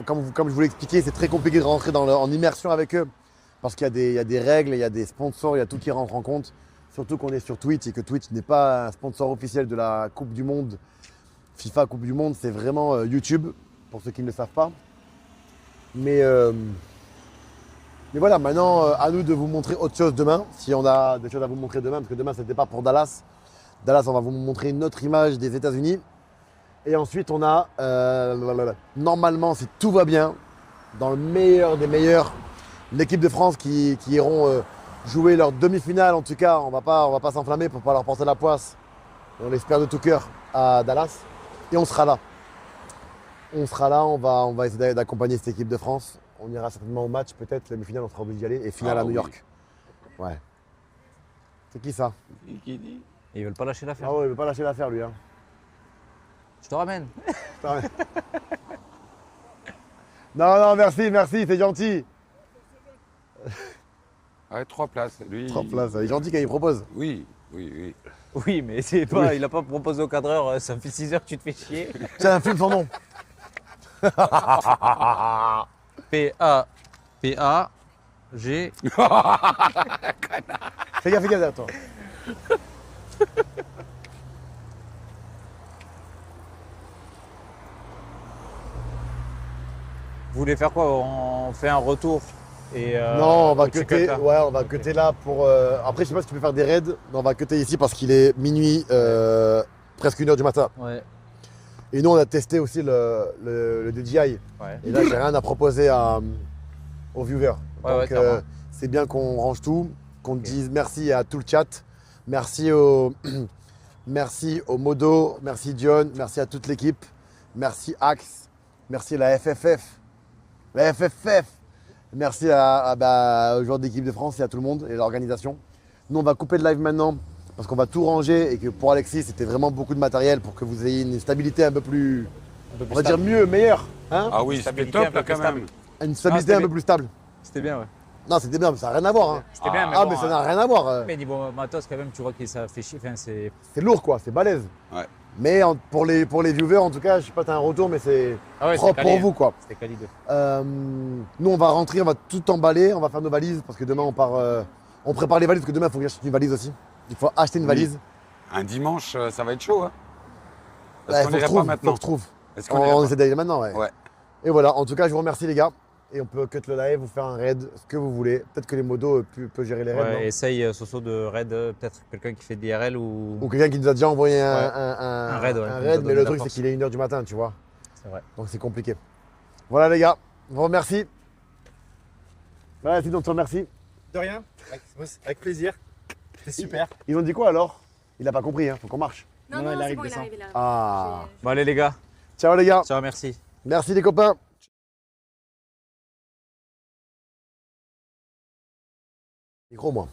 comme je vous l'ai expliqué, c'est très compliqué de rentrer en immersion avec eux. Parce qu'il y a des règles, il y a des sponsors, il y a tout qui rentre en compte. Surtout qu'on est sur Twitch et que Twitch n'est pas un sponsor officiel de la Coupe du Monde. FIFA Coupe du Monde, c'est vraiment YouTube, pour ceux qui ne le savent pas. Mais voilà, maintenant, à nous de vous montrer autre chose demain. Si on a des choses à vous montrer demain, parce que demain, c'était pas pour Dallas. Dallas, on va vous montrer une autre image des États-Unis. Et ensuite, on a, normalement, si tout va bien, dans le meilleur des meilleurs, l'équipe de France qui iront jouer leur demi-finale. En tout cas, on va pas s'enflammer pour pas leur porter la poisse. On l'espère de tout cœur à Dallas. Et on sera là. On va essayer d'accompagner cette équipe de France. On ira certainement au match, peut-être. Demi-finale, on sera obligé d'y aller. Et finale à New York. Ouais. C'est qui ça? Qui dit? Ils veulent pas lâcher l'affaire. Ah ouais, il veut pas lâcher l'affaire, lui. Hein. Je te ramène. Non, merci, c'est gentil. Ouais, 3 places. Lui, 3 places, il est gentil quand il propose. Oui. Oui, mais c'est pas, il a pas proposé au cadreur, ça fait 6 heures que tu te fais chier. C'est un film sans nom. P-A-G. Fais gaffe, toi. Vous voulez faire quoi? On fait un retour et non, on va au check-out, cutter. là. Ouais, on va cutter là pour. Après, je sais pas si tu peux faire des raids. Mais on va cutter ici parce qu'il est minuit, presque 1h du matin. Ouais. Et nous, on a testé aussi le DJI. Ouais. Et là, j'ai rien à proposer aux viewers. Ouais, Donc, clairement. c'est bien qu'on range tout, qu'on dise merci à tout le chat, merci merci au Modo, merci John, merci à toute l'équipe, merci Axe, merci à la FFF, merci aux joueurs d'équipe de France et à tout le monde et à l'organisation. Nous, on va couper le live maintenant parce qu'on va tout ranger et que pour Alexis, c'était vraiment beaucoup de matériel pour que vous ayez une stabilité un peu plus, on va dire mieux, meilleure. Hein, Ah oui, c'était Stabilité un top peu là plus quand même. une stabilité un peu plus stable. C'était bien, ouais. Non, c'était bien, mais ça n'a rien à voir. Hein. C'était bien, mais Ah, bon, mais ça n'a rien à voir. Mais niveau matos, quand même, tu vois que ça fait chier. Enfin, c'est. C'est lourd, quoi, c'est balèze. Ouais. Mais pour les viewers, en tout cas, je sais pas, t'as un retour, mais c'est Ah ouais, propre pour vous, quoi. C'était quali 2. Nous, on va rentrer, on va tout emballer, on va faire nos valises, parce que demain, on part. On prépare les valises, parce que demain, il faut que j'achète une valise aussi. Il faut acheter une Oui. valise. Un dimanche, ça va être chaud. Hein. Ouais, Est-ce qu'on faut que irait je pas trouve, maintenant? faut que je trouve. Est-ce qu'on irait On pas essaie d'aller maintenant, ouais. Ouais. Et voilà, en tout cas, je vous remercie, les gars. Et on peut cut le live, vous faire un raid, ce que vous voulez. Peut-être que les modos peuvent gérer les raids. non Ouais, essaye, Soso, de raid, peut-être quelqu'un qui fait de l'IRL ou. Ou quelqu'un qui nous a déjà envoyé Un raid, ouais, qui nous a mais donné le la truc, c'est force. qu'il est 1h du matin, tu vois. C'est vrai. Donc c'est compliqué. Voilà les gars, je vous remercie. Voilà, sinon on te remercie. De rien, avec plaisir. C'est super. Ils ont dit quoi alors? Il a pas compris, hein, faut qu'on marche. Non, Non, non, il c'est arrive, bon, il est descend. arrivé là. Ah. Bon, allez, les gars. Ciao les gars, Ciao, merci. merci les copains. Micro moi.